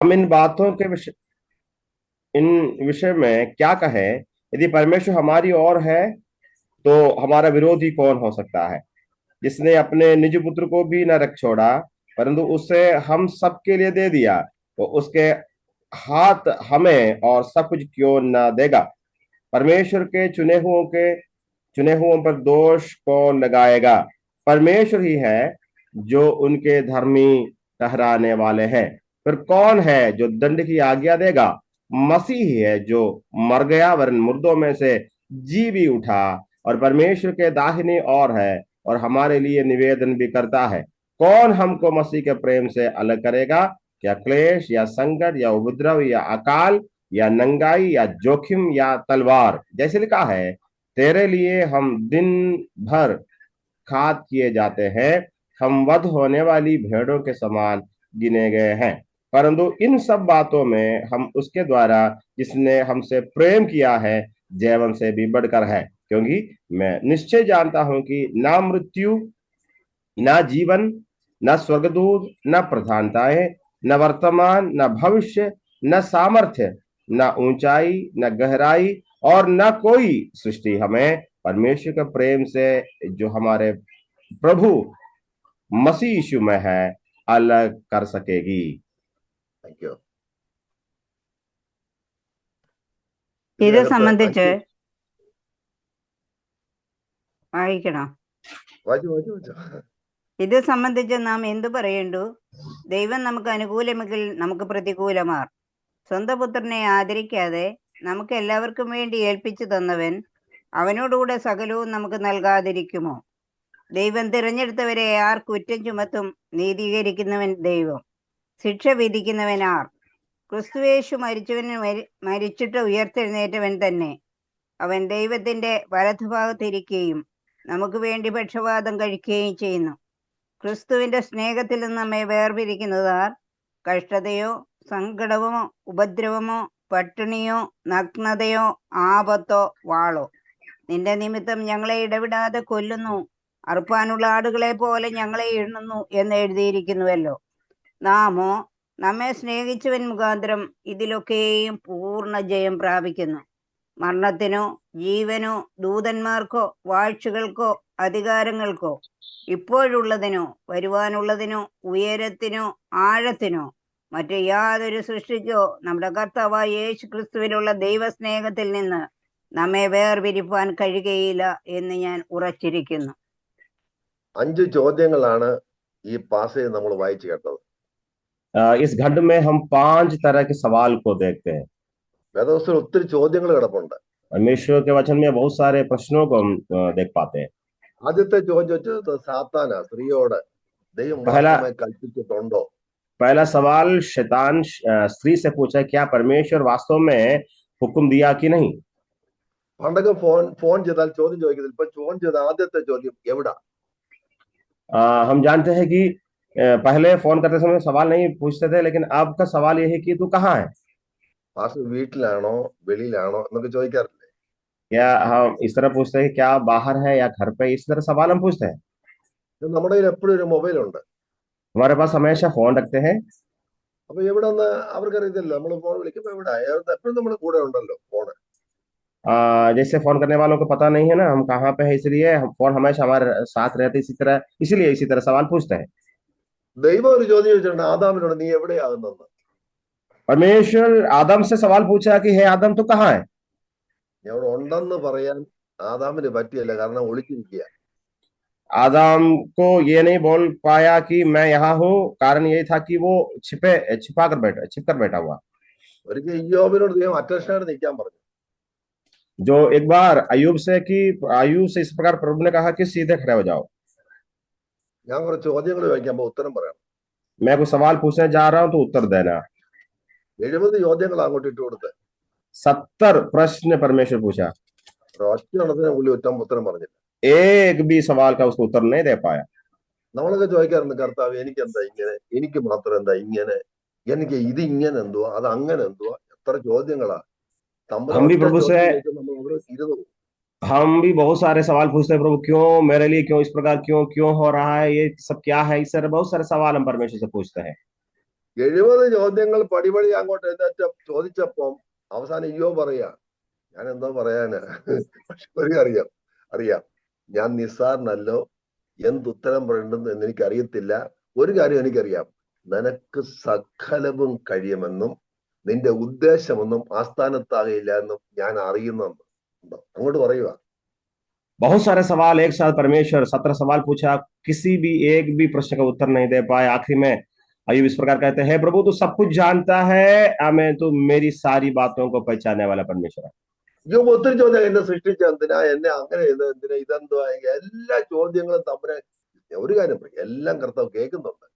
हम इन बातों के विषय इन विषय में क्या कहें? यदि परमेश्वर हमारी ओर है तो हमारा विरोधी कौन हो सकता है? जिसने अपने निज पुत्र को भी न रख छोड़ा परंतु उसे हम सबके लिए दे दिया, तो उसके हाथ हमें और सब कुछ क्यों न देगा? परमेश्वर चुने हुओं पर दोष कौन लगाएगा? परमेश्वर ही है जो उनके धर्मी ठहराने वाले हैं। फिर कौन है जो दंड की आज्ञा देगा? मसीह ही है जो मर गया वरन मुर्दों में से जी भी उठा और परमेश्वर के दाहिनी ओर है और हमारे लिए निवेदन भी करता है। कौन हमको मसीह के प्रेम से अलग करेगा? क्या क्लेश या संकट या उपद्रव या अकाल या नंगाई या जोखिम या तलवार? जैसे लिखा है, तेरे लिए हम दिन भर घात किए जाते हैं, हम वध होने वाली भेड़ों के समान गिने गए हैं। परंतु इन सब बातों में हम उसके द्वारा जिसने हमसे प्रेम किया है जैवन से भी बढ़कर है, क्योंकि मैं निश्चय जानता हूं कि ना मृत्यु, ना जीवन, न स्वर्गदूत, न प्रधानताएं, न वर्तमान, न भविष्य, न सामर्थ्य, न ऊंचाई, न गहराई और न कोई सृष्टि हमें परमेश्वर के प्रेम से जो हमारे प्रभु मसीह यीशु में है अलग कर सकेगी। Thank you. ഇത് ഇതിനകത്ത് സംബന്ധിച്ച് 5 വായിക്കണം. വായിച്ചു. ഇത് സംബന്ധിച്ച് നാം എന്തു പറയേണ്ടു? ദൈവം നമുക്ക് അനുകൂലമെങ്കിൽ നമുക്ക് പ്രതികൂലമാർ. സ്വന്തം പുത്രനെ ആദരിക്കാതെ നമുക്ക് എല്ലാവർക്കും വേണ്ടി ഏൽപ്പിച്ചു തന്നവൻ അവനോടുകൂടെ സകലവും നമുക്ക് നൽകാതിരിക്കുമോ? ദൈവം തിരഞ്ഞെടുത്തവരെ ആർ കുറ്റം ചുമത്തും? നീതീകരിക്കുന്നവൻ ദൈവം. ശിക്ഷ വിധിക്കുന്നവൻ ആർ? ക്രിസ്തുയേശു മരിച്ചിട്ട് ഉയർത്തെഴുന്നേറ്റവൻ തന്നെ. അവൻ ദൈവത്തിന്റെ വലതുഭാഗത്തിരിക്കുകയും നമുക്ക് വേണ്ടി പക്ഷപാതം കഴിക്കുകയും ചെയ്യുന്നു. ക്രിസ്തുവിന്റെ സ്നേഹത്തിൽ നിന്ന് നമ്മെ വേർപിരിക്കുന്നതാർ? കഷ്ടതയോ സങ്കടമോ ഉപദ്രവമോ പട്ടിണിയോ നഗ്നതയോ ആപത്തോ വാളോ? നിന്റെ നിമിത്തം ഞങ്ങളെ ഇടവിടാതെ കൊല്ലുന്നു, അറുപ്പാനുള്ള ആടുകളെ പോലെ ഞങ്ങളെ എണ്ണുന്നു എന്ന് എഴുതിയിരിക്കുന്നുവല്ലോ. നാമോ നമ്മെ സ്നേഹിച്ചവൻ മുഖാന്തരം ഇതിലൊക്കെയും പൂർണ്ണ ജയം പ്രാപിക്കുന്നു. മരണത്തിനോ ജീവനോ ദൂതന്മാർക്കോ വാഴ്ചകൾക്കോ അധികാരങ്ങൾക്കോ ഇപ്പോഴുള്ളതിനോ വരുവാനുള്ളതിനോ ഉയരത്തിനോ ആഴത്തിനോ മറ്റു യാതൊരു സൃഷ്ടിക്കോ നമ്മുടെ കർത്താവായ യേശു ക്രിസ്തുവിലുള്ള ദൈവസ്നേഹത്തിൽ നിന്ന് നമ്മെ വേർപിരിപ്പാൻ കഴിയുകയില്ല എന്ന് ഞാൻ ഉറച്ചിരിക്കുന്നു. 5 ചോദ്യങ്ങളാണ് ഈ പാസേജ് നമ്മൾ വായിച്ചു കേട്ടത്. इस खंड में हम 5 तरह के सवाल को देखते हैं। വേദപുസ്തകത്തിൽ ഒത്തിരി ചോദ്യങ്ങൾ കിടപ്പുണ്ട്. परमेश्वर के वचन में बहुत सारे प्रश्नों को हम देख पाते हैं। ആദ്യത്തെ ചോദ്യം വെച്ചത് സാത്താനാ, സ്ത്രീയോട് ദൈവം पहला വാസ്തവമായി കൽപ്പിച്ചിട്ടുണ്ടോ? पहला सवाल शैतान स्त्री से पूछा, क्या परमेश्वर वास्तव में हुक्म दिया कि नहीं? പണ്ടൊക്കെ ഫോൺ ചെയ്താൽ ചോദ്യം ചോദിക്കത്തില്ല. ഇപ്പൊ ഫോൺ ചെയ്ത ആദ്യത്തെ ചോദ്യം എവിടാ? हम जानते हैं कि पहले फोन करते समय सवाल नहीं पूछते थे, लेकिन अब का सवाल यह है कि तू कहाँ है? പാസ് വീട്ടിലാണോ വെളിയിലാണോ എന്നൊക്കെ ചോദിക്കാറില്ലേ? क्या हम इस तरह पूछते हैं क्या बाहर है या घर पे? इस तरह सवाल हम पूछते हैं। നമ്മുടെ കയ്യിൽ എപ്പോഴും ഒരു മൊബൈൽ ഉണ്ട്. हमारे पास हमेशा फोन रखते हैं। അപ്പൊ എവിടെന്ന് അവർക്കറിയത്തില്ല. നമ്മൾ ഫോൺ വിളിക്കുമ്പോ എവിടെ എപ്പോഴും നമ്മുടെ കൂടെ ഉണ്ടല്ലോ ഫോൺ. जैसे फोन करने वालों को पता नहीं है ना हम कहाँ पे है, इसलिए हम फोन हमेशा हमारे साथ रहते, इसी तरह सवाल पूछते हैं। ദൈവം ഒരു ചോദ്യം ചോദിച്ചിട്ടുണ്ട് ആദാമിനോട്, നീ എവിടെയാകുന്നെന്ന്. परमेश्वर आदम से सवाल पूछा कि हे आदम तू कहाँ है? നീ അവിടെ उണ്ടെന്ന് പറയാൻ ആദാമിന് പറ്റിയല്ല, കാരണം ഒളിച്ചിരിക്കുക. आदम को ये नहीं बोल पाया कि मैं यहाँ हूँ, कारण यही था कि वो छिप कर बैठा हुआ। ഒരിക്കൽ ഇയ്യോബിനോട് ദൈവം അറ്റൻഷനായിട്ട് നിൽക്കാൻ പറഞ്ഞു. जो एक बार अयूब से इस प्रकार प्रभु ने कहा कि सीधे खड़े हो जाओ। ഞാൻ കുറെ ചോദ്യങ്ങൾ ചോദിക്കുമ്പോ ഉത്തരം പറയണം. मैं कुछ सवाल पूछने जा रहा हूँ तो उत्तर देना। 70 ചോദ്യങ്ങൾ അങ്ങോട്ട് ഇട്ട് കൊടുത്ത് 70 प्रश्न परमेश्वर पूछा, ഒറ്റ എണ്ണത്തിന് പുള്ളി ഉത്തരം പറഞ്ഞില്ല. एक भी सवाल का उसको उत्तर नहीं दे पाया। നമ്മളൊക്കെ ചോദിക്കാറുണ്ട്, കർത്താവ് എനിക്ക് എന്താ ഇങ്ങനെ, എനിക്ക് മാത്രം എന്താ ഇങ്ങനെ, എനിക്ക് ഇത് ഇങ്ങനെ എന്തുവാ, അത് അങ്ങനെ എന്തുവാ, എത്ര ചോദ്യങ്ങളാ. തമ്മിൽ हम भी ഒറ്റ प्रभु से ചോദ്യം നമ്മൾ അവിടെ ഇരുന്നു. हम भी बहुत सारे सवाल पूछते हैं, प्रभु क्यों मेरे लिए, क्यों इस प्रकार, क्यों क्यों हो रहा है, ये सब क्या है? इस तरह बहुत सारे सवाल हम परमेश्वर से पूछते हैं। 70 ചോദ്യങ്ങൾ പടിപടി അങ്ങോട്ട് എഴുന്നേറ്റ് ചോദിച്ചപ്പം അവസാനം അയ്യോ പറയാ, ഞാൻ എന്തോ പറയാന്. പക്ഷെ ഒരു അറിയാം അറിയാം ഞാൻ നിസ്സാരനല്ലോ, എന്തുത്തരം പറയണ്ടെന്ന് എന്ന് എനിക്കറിയത്തില്ല. ഒരു കാര്യം എനിക്കറിയാം, നിനക്ക് സകലവും കഴിയുമെന്നും നിന്റെ ഉദ്ദേശമൊന്നും ആസ്ഥാനത്താകയില്ല എന്നും ഞാൻ അറിയുന്നെന്ന് അങ്ങോട്ട് പറയുക. बहुत सारे सवाल एक साथ परमेश्वर 17 सवाल पूछा, किसी भी एक भी प्रश्न का उत्तर नहीं दे पाए। आखिरी में अयुब इस प्रकार कहते हैं, प्रभु तू सब कुछ जानता है, आमेन, तू मेरी सारी बातों को पहचानने वाला परमेश्वर है। അയ്യോ ഒത്തിരി ചോദ്യം, എന്നെ സൃഷ്ടിച്ച എന്തിനാ, എന്നെ അങ്ങനെ ചെയ്ത് എന്തിനാ, ഇതെന്തോ, എല്ലാ ചോദ്യങ്ങളും തമ്മിൽ ഒരു കാര്യം പറയും, എല്ലാം കർത്താവ് കേൾക്കുന്നുണ്ട്.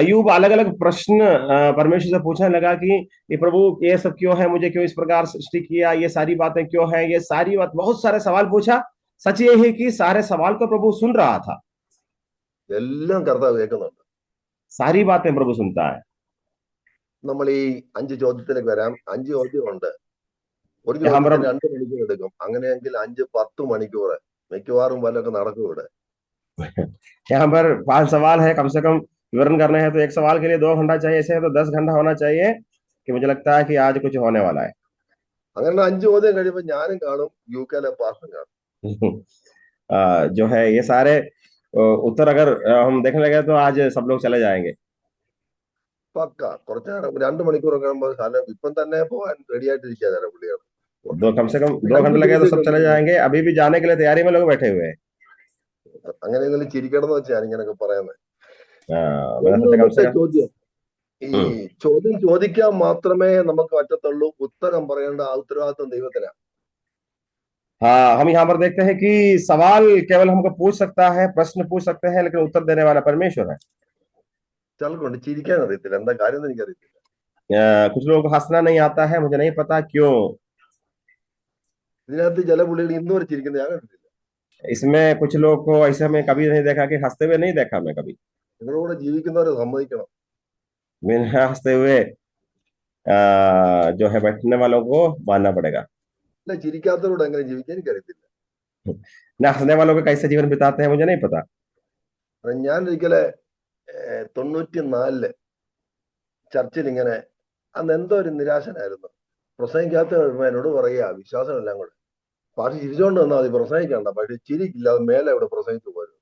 अयूब अलग अलग प्रश्न परमेश्वर से पूछने लगा कि ये प्रभु ये सब क्यों है, मुझे क्यों इस प्रकार सृष्टि किया, ये सारी बातें क्यों है, ये सारी बात, बहुत सारे सवाल पूछा। सच ये है कि सारे सवाल को प्रभु सुन रहा था, എല്ലാം കർത്താവ് കേൾക്കുന്നുണ്ട്. सारी बातें प्रभु सुनता है। നമ്മൾ ഈ 5 ചോദ്യത്തിലേക്ക് വരാം. 5 ചോദ്യമുണ്ട്. ഒരു यहाँ पर ചോദ്യത്തിന് हम 2 മണിക്കൂർ എടുക്കും. അങ്ങനെയെങ്കിൽ 5-10 മണിക്കൂർ മിക്കവാറും വല്ലതൊക്കെ നടക്കും ഇവിടെ. यहाँ पर 5 सवाल है, कम से कम विवरण करने हैं तो एक सवाल के लिए 2 घंटा चाहिए, ऐसे है तो 10 घंटा होना चाहिए, कि मुझे लगता है कि आज कुछ होने वाला है। അങ്ങനെ 5 ചോദ്യം കഴിയുമ്പോൾ ഞാനും കാണും, യുകെയിലെ പാർട്ടും കാണും. जो है ये सारे उत्तर अगर हम देखने लगे तो आज सब लोग चले जाएंगे। പക്ക കുറച്ചു നേരം 2 മണിക്കൂറൊക്കെ ആകുമ്പോൾ സാധനം ഇപ്പം തന്നെ പോകാൻ റെഡി ആയിട്ടിരിക്കുക ചില പുള്ളികൾ. कम से कम 2 घंटे लगे तो सब चले जाएंगे, अभी भी जाने के लिए तैयारी में लोग बैठे हुए हैं। അങ്ങനെയെങ്കിലും ചിരിക്കണം എന്ന് വെച്ചാൽ ഇങ്ങനെയൊക്കെ പറയുന്നത്. मैंने सोचा कम से कम ചോദ്യം, ഈ ചോദ്യം ചോദിക്കാൻ മാത്രമേ നമുക്ക് പറ്റത്തുള്ളൂ, ഉത്തരം പറയേണ്ട ആ ഉത്തരവാദിത്വം ദൈവത്തിനാണ്. हाँ, हम यहाँ पर देखते हैं कि सवाल केवल हमको पूछ सकता है, प्रश्न पूछ सकते हैं, लेकिन उत्तर देने वाला परमेश्वर है। ചിലർക്കുണ്ട് ചിരിക്കാൻ അറിയത്തില്ല, എന്താ കാര്യം എന്ന് എനിക്കറിയത്തില്ല. कुछ लोगों को हंसना नहीं आता है, मुझे नहीं पता क्यों। ഇതിനകത്ത് ചില പുള്ളികൾ ഇന്നും വരെ ചിരിക്കുന്നത് ഞാൻ കണ്ടിട്ടില്ല. इसमें कुछ लोग को ऐसे में कभी नहीं देखा, कि हंसते हुए नहीं देखा मैं कभी। നിങ്ങളുടെ കൂടെ ജീവിക്കുന്നവരെ സമ്മതിക്കണം. बिना हंसते हुए जो है बैठने वालों को मानना पड़ेगा। അല്ല, ചിരിക്കാത്തവരോട് എങ്ങനെ ജീവിക്കാൻ എനിക്കറിയത്തില്ല. ना हंसने वालों को कैसे जीवन बिताते हैं मुझे नहीं पता। ഞാൻ ഒരിക്കലെ 94 ചർച്ചിൽ ഇങ്ങനെ, അന്ന് എന്തോ ഒരു നിരാശനായിരുന്നു. പ്രസംഗിക്കാത്ത എന്നോട് പറയുക വിശ്വാസം എല്ലാം കൂടെ, പാട്ട് ചിരിച്ചോണ്ട് വന്നാൽ മതി, പ്രസംഗിക്കണ്ട, പക്ഷെ ചിരിക്കില്ല, അത് മേലെ ഇവിടെ പ്രസംഗിച്ചു പോരും.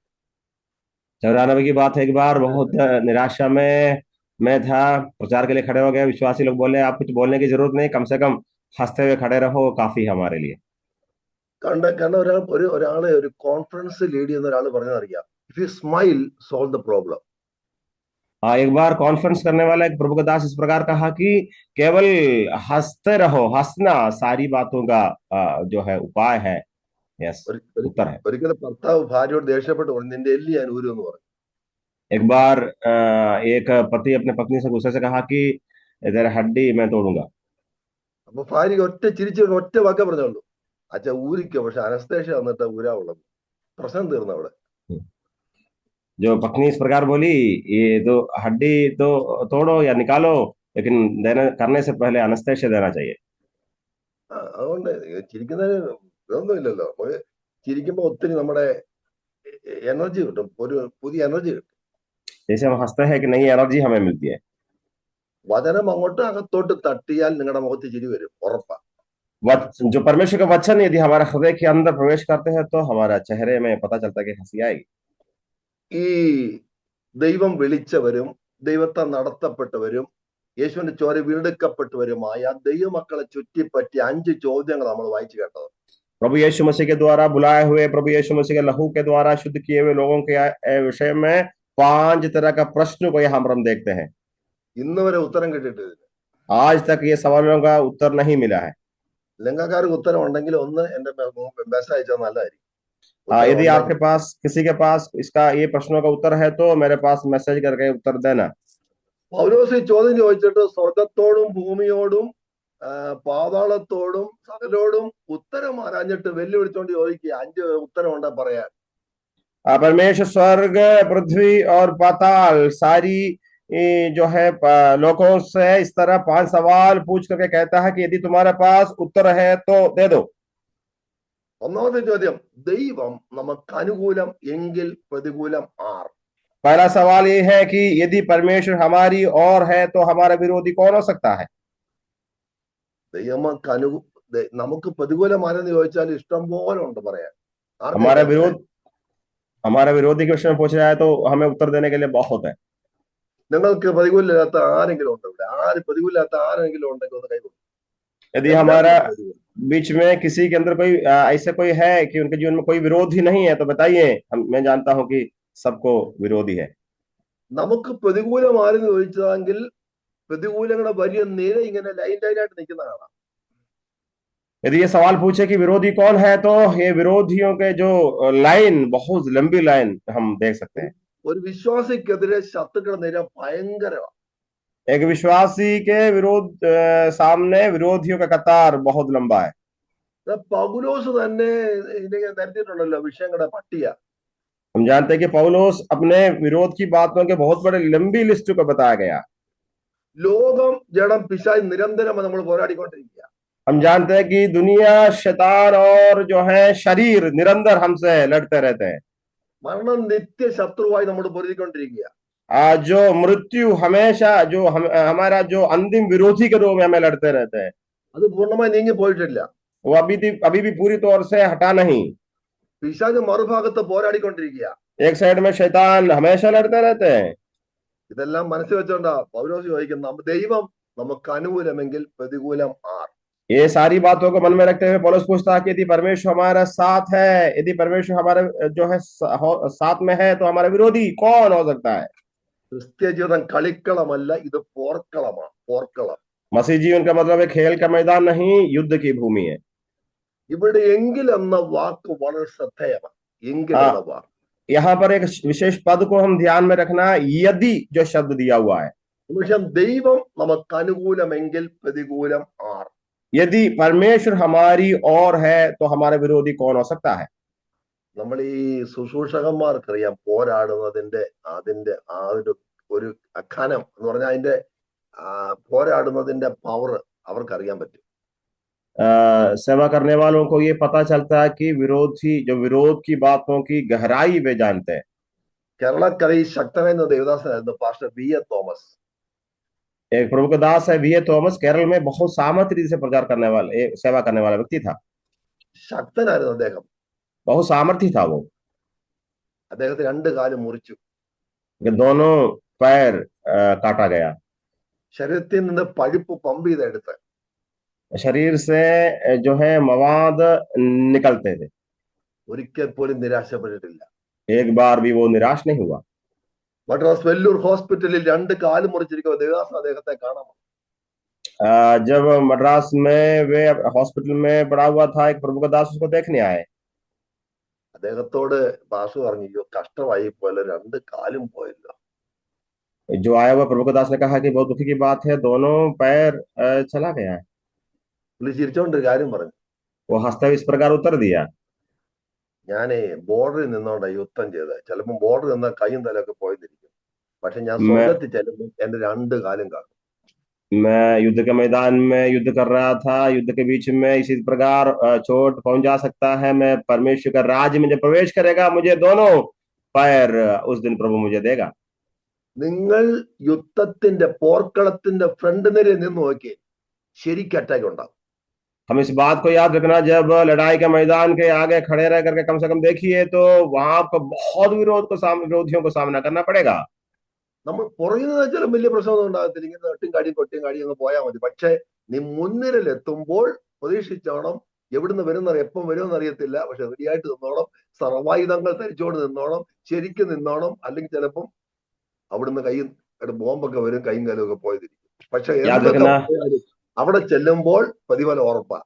94 की बात है, एक बार बहुत निराशा में मैं था, प्रचार के लिए खड़े हो गए, विश्वासी लोग बोले आप कुछ बोलने की जरूरत नहीं, कम से कम हंसते हुए खड़े रहो, काफी है हमारे लिए। കാരണം ഒരാളെ ഒരു കോൺഫറൻസ് ലീഡ് ചെയ്യുന്ന ഒരാൾ പറഞ്ഞതറിയാം, if you smile solve the problem. एक बार कॉन्फ्रेंस करने वाला एक प्रभु का दास इस प्रकार कहा कि केवल हंसते रहो, हंसना सारी बातों का जो है उपाय है। यस, उत्तर है। ഒരിക്കലും ഭർത്താവ് ഭാര്യയോട് ദേഷ്യപ്പെട്ട് പറഞ്ഞു, നിന്റെ എല്ലി ഞാൻ ഊരും എന്ന് പറഞ്ഞു. एक बार एक पति अपने पत्नी से गुस्से से कहा कि तेरा हड्डी मैं तोड़ूंगा। അപ്പൊ ഭാര്യ ഒറ്റ ചിരിച്ചു ഒറ്റ വാക്കേ പറഞ്ഞുള്ളൂ, അച്ഛാ ഊരിക്കോ, പക്ഷെ അനസ്തേഷ്യ വന്നിട്ട് ഊരാവുള്ളത്. പ്രശ്നം തീർന്നു അവിടെ. जो पत्नी इस प्रकार बोली, ये तो हड्डी तो तोड़ो या निकालो, लेकिन देने करने से पहले अनस्थेशिया देना चाहिए। അതുകൊണ്ട് ചിരിക്കുന്നതിന് ഇതൊന്നും ഇല്ലല്ലോ. നമുക്ക് ചിരിക്കുമ്പോ ഒത്തിരി നമ്മുടെ എനർജി കിട്ടും, ഒരു പുതിയ എനർജി കിട്ടും. जैसे हम हंसते हैं कि नई एनर्जी हमें मिलती है। വചനം അങ്ങോട്ട് അകത്തോട്ട് തട്ടിയാൽ നിങ്ങളുടെ മുഖത്ത് ചിരി വരും, ഉറപ്പാ. जो परमेश्वर का वचन यदि हमारे हृदय के अंदर प्रवेश करते हैं तो हमारा चेहरे में पता चलता है कि हंसी आएगी। ഈ ദൈവം വിളിച്ചവരും ദൈവത്തെ നടത്തപ്പെട്ടവരും യേശുവിന്റെ ചോര വീണ്ടെടുക്കപ്പെട്ടവരുമായ ദൈവമക്കളെ ചുറ്റിപ്പറ്റി 5 ചോദ്യങ്ങൾ നമ്മൾ വായിച്ചു കേട്ടത്. प्रभु यीशु मसीह के द्वारा बुलाए हुए, प्रभु यीशु मसीह के लहू के द्वारा शुद्ध किए हुए लोगों के विषय में 5 तरह का प्रश्न को यहाँ पर हम देखते हैं। ഇന്ന് വരെ ഉത്തരം കിട്ടിയിട്ടില്ല. आज तक ये सवालों का उत्तर नहीं मिला है। ലങ്കക്കാർക്ക് ഉത്തരം ഉണ്ടെങ്കിൽ ഒന്ന് എന്റെ മെസ്സേജ് അയച്ചാൽ നല്ലതായിരിക്കും. यदि आपके पास किसी के पास इसका ये प्रश्नों का उत्तर है तो मेरे पास मैसेज करके उत्तर देना। പൗലോസ് ഈ ചോദ്യം ചോദിച്ചിട്ട് സ്വർഗത്തോടും ഭൂമിയോടും പാതാളത്തോടും സകലോടും ഉത്തരം ആരാഞ്ഞിട്ട് വെല്ലുവിളിച്ചോണ്ട് ചോദിക്കുക, 5 ഉത്തരം ഉണ്ടാ പറയാൻ. परमेश्वर स्वर्ग, पृथ्वी और पाताल सारी जो है लोगों से इस तरह 5 सवाल पूछ करके कहता है कि यदि तुम्हारे पास उत्तर है तो दे दो। ഒന്നാമത്തെ ചോദ്യം, ദൈവം നമുക്ക് അനുകൂലം എങ്കിൽ പ്രതികൂലം ആർ? पहला सवाल ये है कि यदि परमेश्वर हमारी ओर है तो हमारा विरोधी कौन हो सकता है? ദൈവമക്ക് നമുക്ക് പ്രതികൂലമാരെന്ന് ചോദിച്ചാൽ ഇഷ്ടം പോലെ ഉണ്ട് പറയാൻ. हमारा ആർക്കൊക്കെ विरोध हमारा विरोधी के विषय में पूछ रहा है तो हमें उत्तर देने के लिए बहुत है. നിങ്ങൾക്ക് പ്രതികൂലമില്ലാത്ത ആരെങ്കിലും ഉണ്ടോ ഇവിടെ? പ്രതികൂലമില്ലാത്ത ആരെങ്കിലും ഉണ്ടെങ്കിൽ ഒന്ന് കൈകൊള്ളു. यदि हमारा बीच में किसी के अंदर कोई ऐसा कोई है कि उनके जीवन में कोई विरोधी नहीं है तो बताइए. मैं जानता हूं कि सबको विरोधी है. നമുക്ക് പ്രതികൂലമാരെന്ന് ചോദിച്ചതെങ്കിൽ പ്രതികൂലങ്ങളുടെ വലിയ നിര ഇങ്ങനെ ലൈനായിട്ട് നിൽക്കുന്ന കാണാം. यदि ये सवाल पूछे कि विरोधी कौन है तो ये विरोधियों के जो लाइन, बहुत लंबी लाइन हम देख सकते हैं. ഒരു വിശ്വാസിക്കെതിരെ ശത്രുക്കളുടെ നിര ഭയങ്കരമാണ്. एक विश्वासी के विरोध सामने विरोधियों का कतार बहुत लंबा है. പൗലോസ് തന്നെ ഇതിനെ നിരത്തിയിട്ടുണ്ടല്ലോ വിഷയങ്ങളുടെ പട്ടിക. हम जानते हैं कि पौलुस अपने विरोध की बातों के बहुत बड़े लंबी लिस्ट को बताया गया. ലോകം ജഡം പിശാച് നിരന്തരം നമ്മൾ പോരാടിക്കൊണ്ടിരിക്കുക. हम जानते हैं कि दुनिया, शैतान और जो है शरीर निरंतर हमसे लड़ते रहते हैं. മരണം നിത്യ ശത്രുവായി നമ്മൾ പൊരുതിക്കൊണ്ടിരിക്കുക. जो मृत्यु हमेशा जो हमारा जो अंतिम विरोधी के रूप में हमें लड़ते रहते हैं, അത് പൂർണ്ണമായി നീങ്ങി പോയിട്ടില്ല. वो अभी भी पूरी तौर से हटा नहीं. പിശാച് മറുഭാഗത്ത് പോരാടിക്കൊണ്ടിരിക്കുക. एक साइड में शैतान हमेशा लड़ते रहते हैं. ഇതെല്ലാം മനസ്സിൽ വെച്ചോണ്ടാ പൗലോസ് ചോദിക്കുന്ന ദൈവം നമുക്ക് അനുകൂലമെങ്കിൽ പ്രതികൂലം ആർ. ये सारी बातों को मन में रखते हुए पौलुस पूछता है कि यदि परमेश्वर हमारा साथ है, यदि परमेश्वर हमारे जो है साथ में है तो हमारा विरोधी कौन हो सकता है? ക്രിസ്ത്യ ജീവിതം കളിക്കളമല്ല, ഇത് പോർക്കളമാണ്. പോർക്കളം. मसीह जीवन का मतलब है खेल का मैदान नहीं, युद्ध की भूमि है. ഇവിടെ എങ്കിൽ എന്ന വാക്ക് വളരെ ശ്രദ്ധേയമാണ്. എങ്കിൽ എന്ന വാക്ക്, यहाँ पर एक विशेष पद को हम ध्यान में रखना, यदि जो शब्द दिया हुआ है. ദൈവം നമുക്ക് അനുകൂലമെങ്കിൽ പ്രതികൂലം ആർ. यदि परमेश्वर हमारी ओर है तो हमारा विरोधी कौन हो सकता है? നമ്മൾ ഈ ശുശ്രൂഷകന്മാർക്കറിയാം പോരാടുന്നതിന്റെ അതിന്റെ ആ ഒരു അഖാനം എന്ന് പറഞ്ഞാൽ അതിന്റെ പോരാടുന്നതിന്റെ പവർ അവർക്കറിയാൻ പറ്റും. सेवा करने वालों को ये पता चलता है कि विरोध की बातों की गहराई वे जानते हैं. കേരളക്കരയിൽ ശക്തനായ ദേവദാസനായിരുന്നു പാസ്റ്റർ വി എ തോമസ്. एक प्रभु का दास है वी.ए. थॉमस, केरल में बहुत सामर्थ्य से प्रचार करने वाला, सेवा करने वाला व्यक्ति था. ശക്തനായിരുന്നു അദ്ദേഹം. बहुत सामर्थ्य था वो. അദ്ദേഹത്തിന് രണ്ട് കാലും മുറിച്ചു. दोनों पैर काटा गया. ശരീരത്തിൽ നിന്ന് പഴുപ്പ് പമ്പ് ചെയ്തെടുത്ത് शरीर से जो है मवाद निकलते थे. ഒരിക്കൽ പോലും നിരാശപ്പെട്ടിട്ടില്ല. एक बार भी वो निराश नहीं हुआ. മദ്രാസ് വെല്ലൂർ ഹോസ്പിറ്റലിൽ രണ്ട് കാല് മുറിച്ചിരിക്കുന്ന ദേവദാസൻ അദ്ദേഹത്തെ കാണാം. जब मद्रास में वे हॉस्पिटल में पड़ा हुआ था, एक प्रभु का दास उसको देखने आए. അദ്ദേഹത്തോട് ദാസു പറഞ്ഞു, കഷ്ടമായി പോയല്ലോ, രണ്ട് കാലും പോയല്ലോ. जो आया हुआ प्रभु का दास ने कहा कि बहुत दुखी की बात है, दोनों पैर चला गया है. പുള്ളി ചിരിച്ചോണ്ടൊരു കാര്യം പറഞ്ഞു, वो हंसते हुए इस प्रकार उत्तर दिया, ഞാനേ ബോർഡറിൽ നിന്നോണ്ടാ യുദ്ധം ചെയ്തത്. ചിലപ്പോൾ ബോർഡറിൽ നിന്ന കൈയും തലൊക്കെ പോയിരിക്കും, പക്ഷെ ഞാൻ സ്വർഗത്തിൽ ചെല്ലുമ്പോൾ എന്റെ രണ്ട് കാലും കാണും. मैं युद्ध के मैदान में युद्ध कर रहा था, युद्ध के बीच में इसी प्रकार चोट पहुंच जा सकता है. मैं परमेश्वर का राज्य में जब प्रवेश करेगा, मुझे दोनों पैर उस दिन प्रभु मुझे देगा. നിങ്ങൾ യുദ്ധത്തിന്റെ പോർക്കളത്തിന്റെ ഫ്രണ്ട് നിരയിൽ നിന്ന് നോക്കി ശരിക്കും അറ്റാക്ക് ഉണ്ടാവും. हम इस बात को याद रखना, जब लड़ाई के मैदान के आगे खड़े रह करके कम से कम देखिए तो वहां आपको बहुत विरोधियों को सामना करना पड़ेगा. നമ്മൾ പുറകിൽ നിന്ന് വെച്ചാലും വലിയ പ്രശ്നമൊന്നും ഉണ്ടാകത്തില്ല, ഇങ്ങനെ തൊട്ടും കാടി അങ്ങ് പോയാൽ മതി. പക്ഷെ നീ മുൻനിരയിലെത്തുമ്പോൾ പ്രതീക്ഷിച്ചോണം, എവിടുന്ന് വരുന്ന എപ്പം വരുമെന്ന് അറിയത്തില്ല, പക്ഷെ റെഡിയായിട്ട് നിന്നോണം, സർവായുധങ്ങൾ ധരിച്ചോണ്ട് നിന്നോണം, ശരിക്കും നിന്നോണം. അല്ലെങ്കിൽ ചിലപ്പം അവിടുന്ന് ബോംബൊക്കെ വരും, കൈയും കാലും ഒക്കെ പോയതിരിക്കും. പക്ഷെ അവിടെ ചെല്ലുമ്പോൾ പ്രതിഫലം ഉറപ്പാ.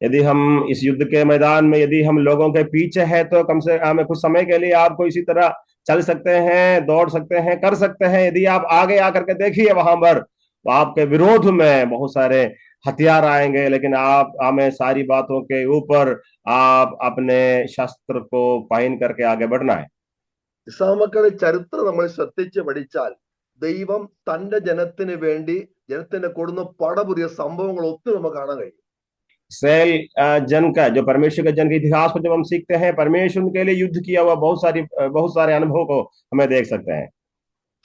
यदि हम इस युद्ध के मैदान में यदि हम लोगों के पीछे है तो कम से कम कुछ समय के लिए आपको इसी तरह चल सकते हैं, दौड़ सकते हैं, कर सकते हैं. यदि आप आगे आकर के देखिए वहां पर तो आपके विरोध में बहुत सारे हथियार आएंगे, लेकिन आप हमें सारी बातों के ऊपर आप अपने शस्त्र को पहन करके आगे बढ़ना है. ഇസ്രായേൽ ചരിത്രം നമ്മൾ ശ്രദ്ധിച്ച് പഠിച്ചാൽ ദൈവം തന്റെ ജനത്തിന് വേണ്ടി ജനത്തിന് കൊടുന്ന പടപുതിയ സംഭവങ്ങൾ ഒത്തിരി നമുക്ക് കാണാൻ കഴിയും. इसराइल जन का, जो परमेश्वर के जन के इतिहास को जब हम सीखते हैं, परमेश्वर उनके लिए युद्ध किया हुआ बहुत सारे अनुभव को हमें देख सकते हैं।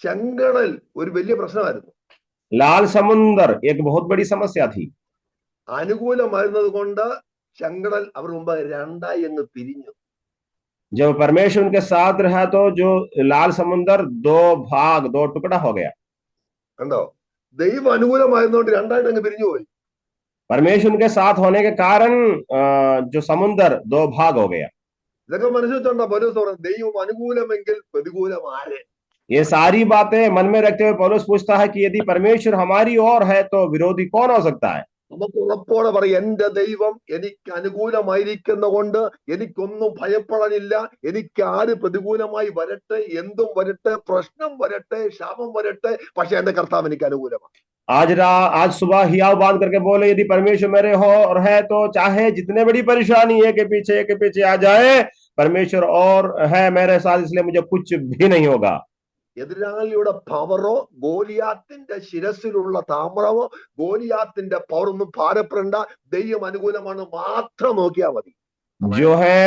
ചെങ്കടൽ ഒരു വലിയ പ്രശ്നമായിരുന്നു. लाल समुंदर एक बहुत बड़ी समस्या थी। അനുകൂലമായിരുന്നത് കൊണ്ട് ചെങ്കടൽ അവർ മുമ്പ് രണ്ടായി അങ്ങ് പിരിഞ്ഞു. जब परमेश्वर उनके साथ रहा तो जो लाल समुंदर दो टुकड़ा हो गया। കണ്ടോ, ദൈവം അനുകൂലമായിരുന്നോണ്ട് രണ്ടായിട്ട് അങ്ങ് പിരിഞ്ഞു പോയി. परमेश्वर उनके साथ होने के कारण जो समुंदर दो भाग हो गया। ഇതൊക്കെ മനസ്സിലുണ്ടോ? പൗലോസ് പറയുന്നത് ദൈവം അനുകൂലമെങ്കിൽ പ്രതികൂലം ആര്? ये सारी बातें मन में रखते हुए पौलुस पूछता है कि यदि परमेश्वर हमारी ओर है तो विरोधी कौन हो सकता है। നമുക്ക് ഉറപ്പോടെ പറയും, എന്റെ ദൈവം എനിക്ക് അനുകൂലമായിരിക്കുന്ന കൊണ്ട് എനിക്കൊന്നും ഭയപ്പെടാനില്ല. എനിക്ക് ആര് പ്രതികൂലമായി വരട്ടെ, എന്തും വരട്ടെ, പ്രശ്നം വരട്ടെ, ശാപം വരട്ടെ, പക്ഷെ എന്റെ കർത്താവ് എനിക്ക് അനുകൂലമാണ്. आज सुबह हियाव बांध करके बोले, यदि परमेश्वर मेरे हो और है तो चाहे जितने बड़ी परेशानी एक के पीछे आ जाए, परमेश्वर और है मेरे साथ, इसलिए मुझे कुछ भी नहीं होगा। എതിരാളിയുടെ പവറോ ഗോലിയാത്തിന്റെ ശിരസിലുള്ള താമ്രമോ ഗോലിയാത്തിന്റെ പവറൊന്നും ഭാരപ്പെടേണ്ട. ദൈവം അനുകൂലമാണ് മാത്രം നോക്കിയാൽ മതി. जो है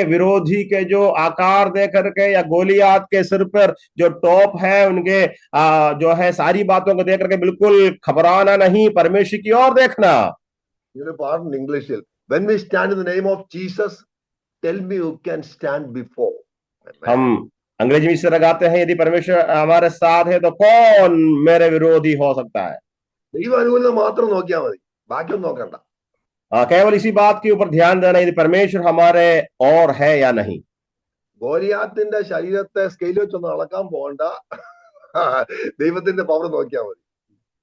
विरोधी के जो आकार दे करके या गोलियात के सिर पर जो टॉप है उनके जो है सारी बातों को देख करके बिल्कुल घबराना नहीं, परमेश्वर की ओर देखना। ഇതിന് പാടുണ്ട് ഇംഗ്ലീഷിൽ, when we stand in the name of Jesus, tell me who can stand before. हम अंग्रेजी में इसे लगाते हैं, यदि परमेश्वर हमारे साथ है तो कौन मेरे विरोधी हो सकता है। ദൈവം അനുകൂലത മാത്രം നോക്കിയാൽ മതി, ബാക്കിയൊന്നും നോക്കണ്ട. केवल इसी बात के ऊपर ध्यान देना, यदि परमेश्वर हमारे और है या नहीं। ഗോലിയാത്തിന്റെ ശരീരത്തെ സ്കെയിൽ വെച്ചൊന്നും അളക്കാൻ പോകണ്ട, ദൈവത്തിന്റെ പവർ നോക്കിയാൽ മതി.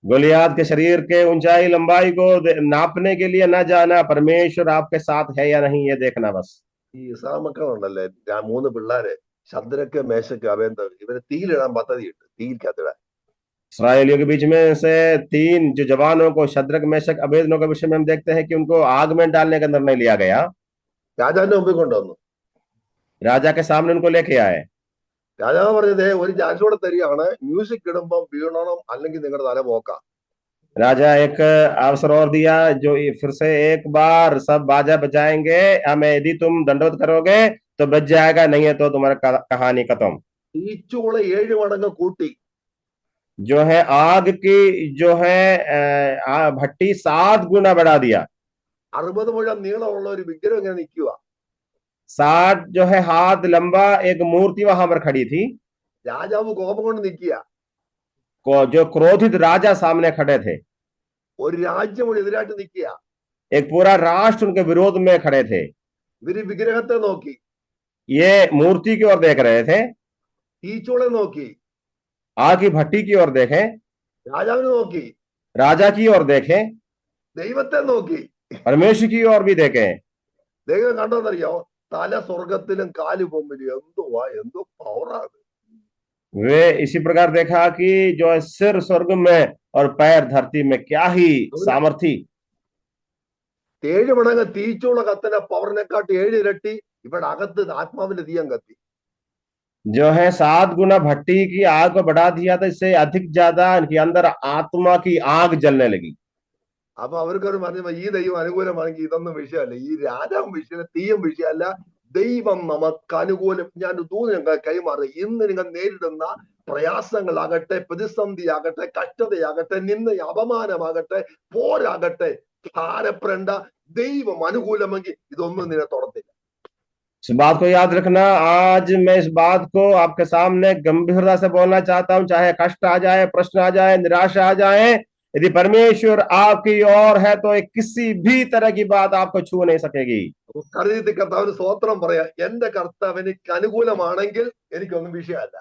गोलियात के शरीर के ऊंचाई लंबाई को नापने के लिए न जाना, परमेश्वर आपके साथ है या नहीं ये देखना बस। ഈ ഇസ്രാമക്കളുണ്ടല്ലേ, 3 പിള്ളേര്, ശദ്രക്ക് മേശക്ക് അബേദ്നഗോ, ഇവരെ തീയിലിടാൻ പദ്ധതിയിട്ട്, തീയിൽക്കത്തിടാൻ. इसराइलियों के बीच में से 3 जो जवानों को, शद्रक मेशक अबेदनगो के विषय में हम देखते हैं कि उनको आग में डालने का निर्णय लिया गया। രാജാവിന്റെ മുമ്പിൽ കൊണ്ടുവന്നു. राजा के सामने उनको लेके आए। രാജാവ് പറഞ്ഞത്, ഒരു ചാൻസ് കൂടെ തരികയാണ്, മ്യൂസിക് ഇടുമ്പം വീണണം, അല്ലെങ്കിൽ നിങ്ങളുടെ തല പോക്കാം. राजा एक अवसर और दिया, जो फिर से एक बार सब बाजा बजाएंगे, हमें यदि तुम दंडवत करोगे तो बच जाएगा, नहीं है तो तुम्हारा कहानी खत्म। തീച്ചൂള 7 മടങ്ങ് കൂട്ടി. जो है आग की जो है भट्टी 7 गुना बढ़ा दिया। 60 മുഴം നീളമുള്ള ഒരു വിഗ്രഹം ഇങ്ങനെ നിൽക്കുക. 60 जो है हाथ लंबा एक मूर्ति वहां पर खड़ी थी। രാജാവ് കോപം കൊണ്ട് നിൽക്കുക. जो क्रोधित राजा सामने खड़े थे, ഒരു രാജ്യം കൂടി എതിരായിട്ട് നിൽക്കുക. एक पूरा राष्ट्र उनके विरोध में खड़े थे। ഇവര് വിഗ്രഹത്തെ നോക്കി, ये मूर्ति की ओर देख रहे थे, തീച്ചൂളെ നോക്കി, आग की भट्टी की ओर देखें, രാജാവിനെ നോക്കി, राजा की ओर देखें, ദൈവത്തെ നോക്കി. परमेश्वर की ओर भी देखें। ദൈവം കണ്ടോന്നറിയോ? തല സ്വർഗത്തിലും കാല് ഭൂമിയിലും. എന്തോ പവറാണ്. वे इसी प्रकार देखा कि जो है सिर स्वर्ग में और पैर धरती में, क्या ही सामर्थी। 7 മടങ്ങ് തീച്ചൂള കത്തന പവറിനെക്കാട്ടി 7 ഇരട്ടി ഇവിടെ അകത്ത് ആത്മാവിന്റെ തീയം കത്തി. जो है 7 गुना भट्टी की आग को बढ़ा दिया था, इससे अधिक ज्यादा इनके अंदर आत्मा की आग जलने लगी। അപ്പൊ അവർക്കൊരു പറഞ്ഞ, ഈ ദൈവം അനുകൂലമാണെങ്കിൽ ഇതൊന്നും വിഷയമല്ല, ഈ രാജാവും വിഷയമല്ല, തീയും വിഷയമല്ല, ദൈവം നമുക്ക് അനുകൂലം. ഞാൻ ഞങ്ങൾ കൈമാറി. ഇന്ന് നിങ്ങൾ നേരിടുന്ന പ്രയാസങ്ങളാകട്ടെ, പ്രതിസന്ധിയാകട്ടെ, കഷ്ടതയാകട്ടെ, നിന്ന അപമാനമാകട്ടെ, പോരാകട്ടെ, ഭാരപ്പെടേണ്ട. ദൈവം അനുകൂലമെങ്കിൽ ഇതൊന്നും നിന്നെ തൊടത്തില്ല. इस बात को याद रखना, आज मैं इस बात को आपके सामने गंभीरता से बोलना चाहता हूं, चाहे कष्ट आ जाए, प्रश्न आ जाए, निराशा आ जाए, यदि परमेश्वर आपकी ओर है तो एक किसी भी तरह की बात आपको छू नहीं सकेगी। കരുതി കർത്താവിന് സ്തോത്രം പറയാ, എന്റെ കർത്താവ് എനിക്ക് അനുകൂലമാണെങ്കിൽ എനിക്കൊന്നും വിഷയമല്ല.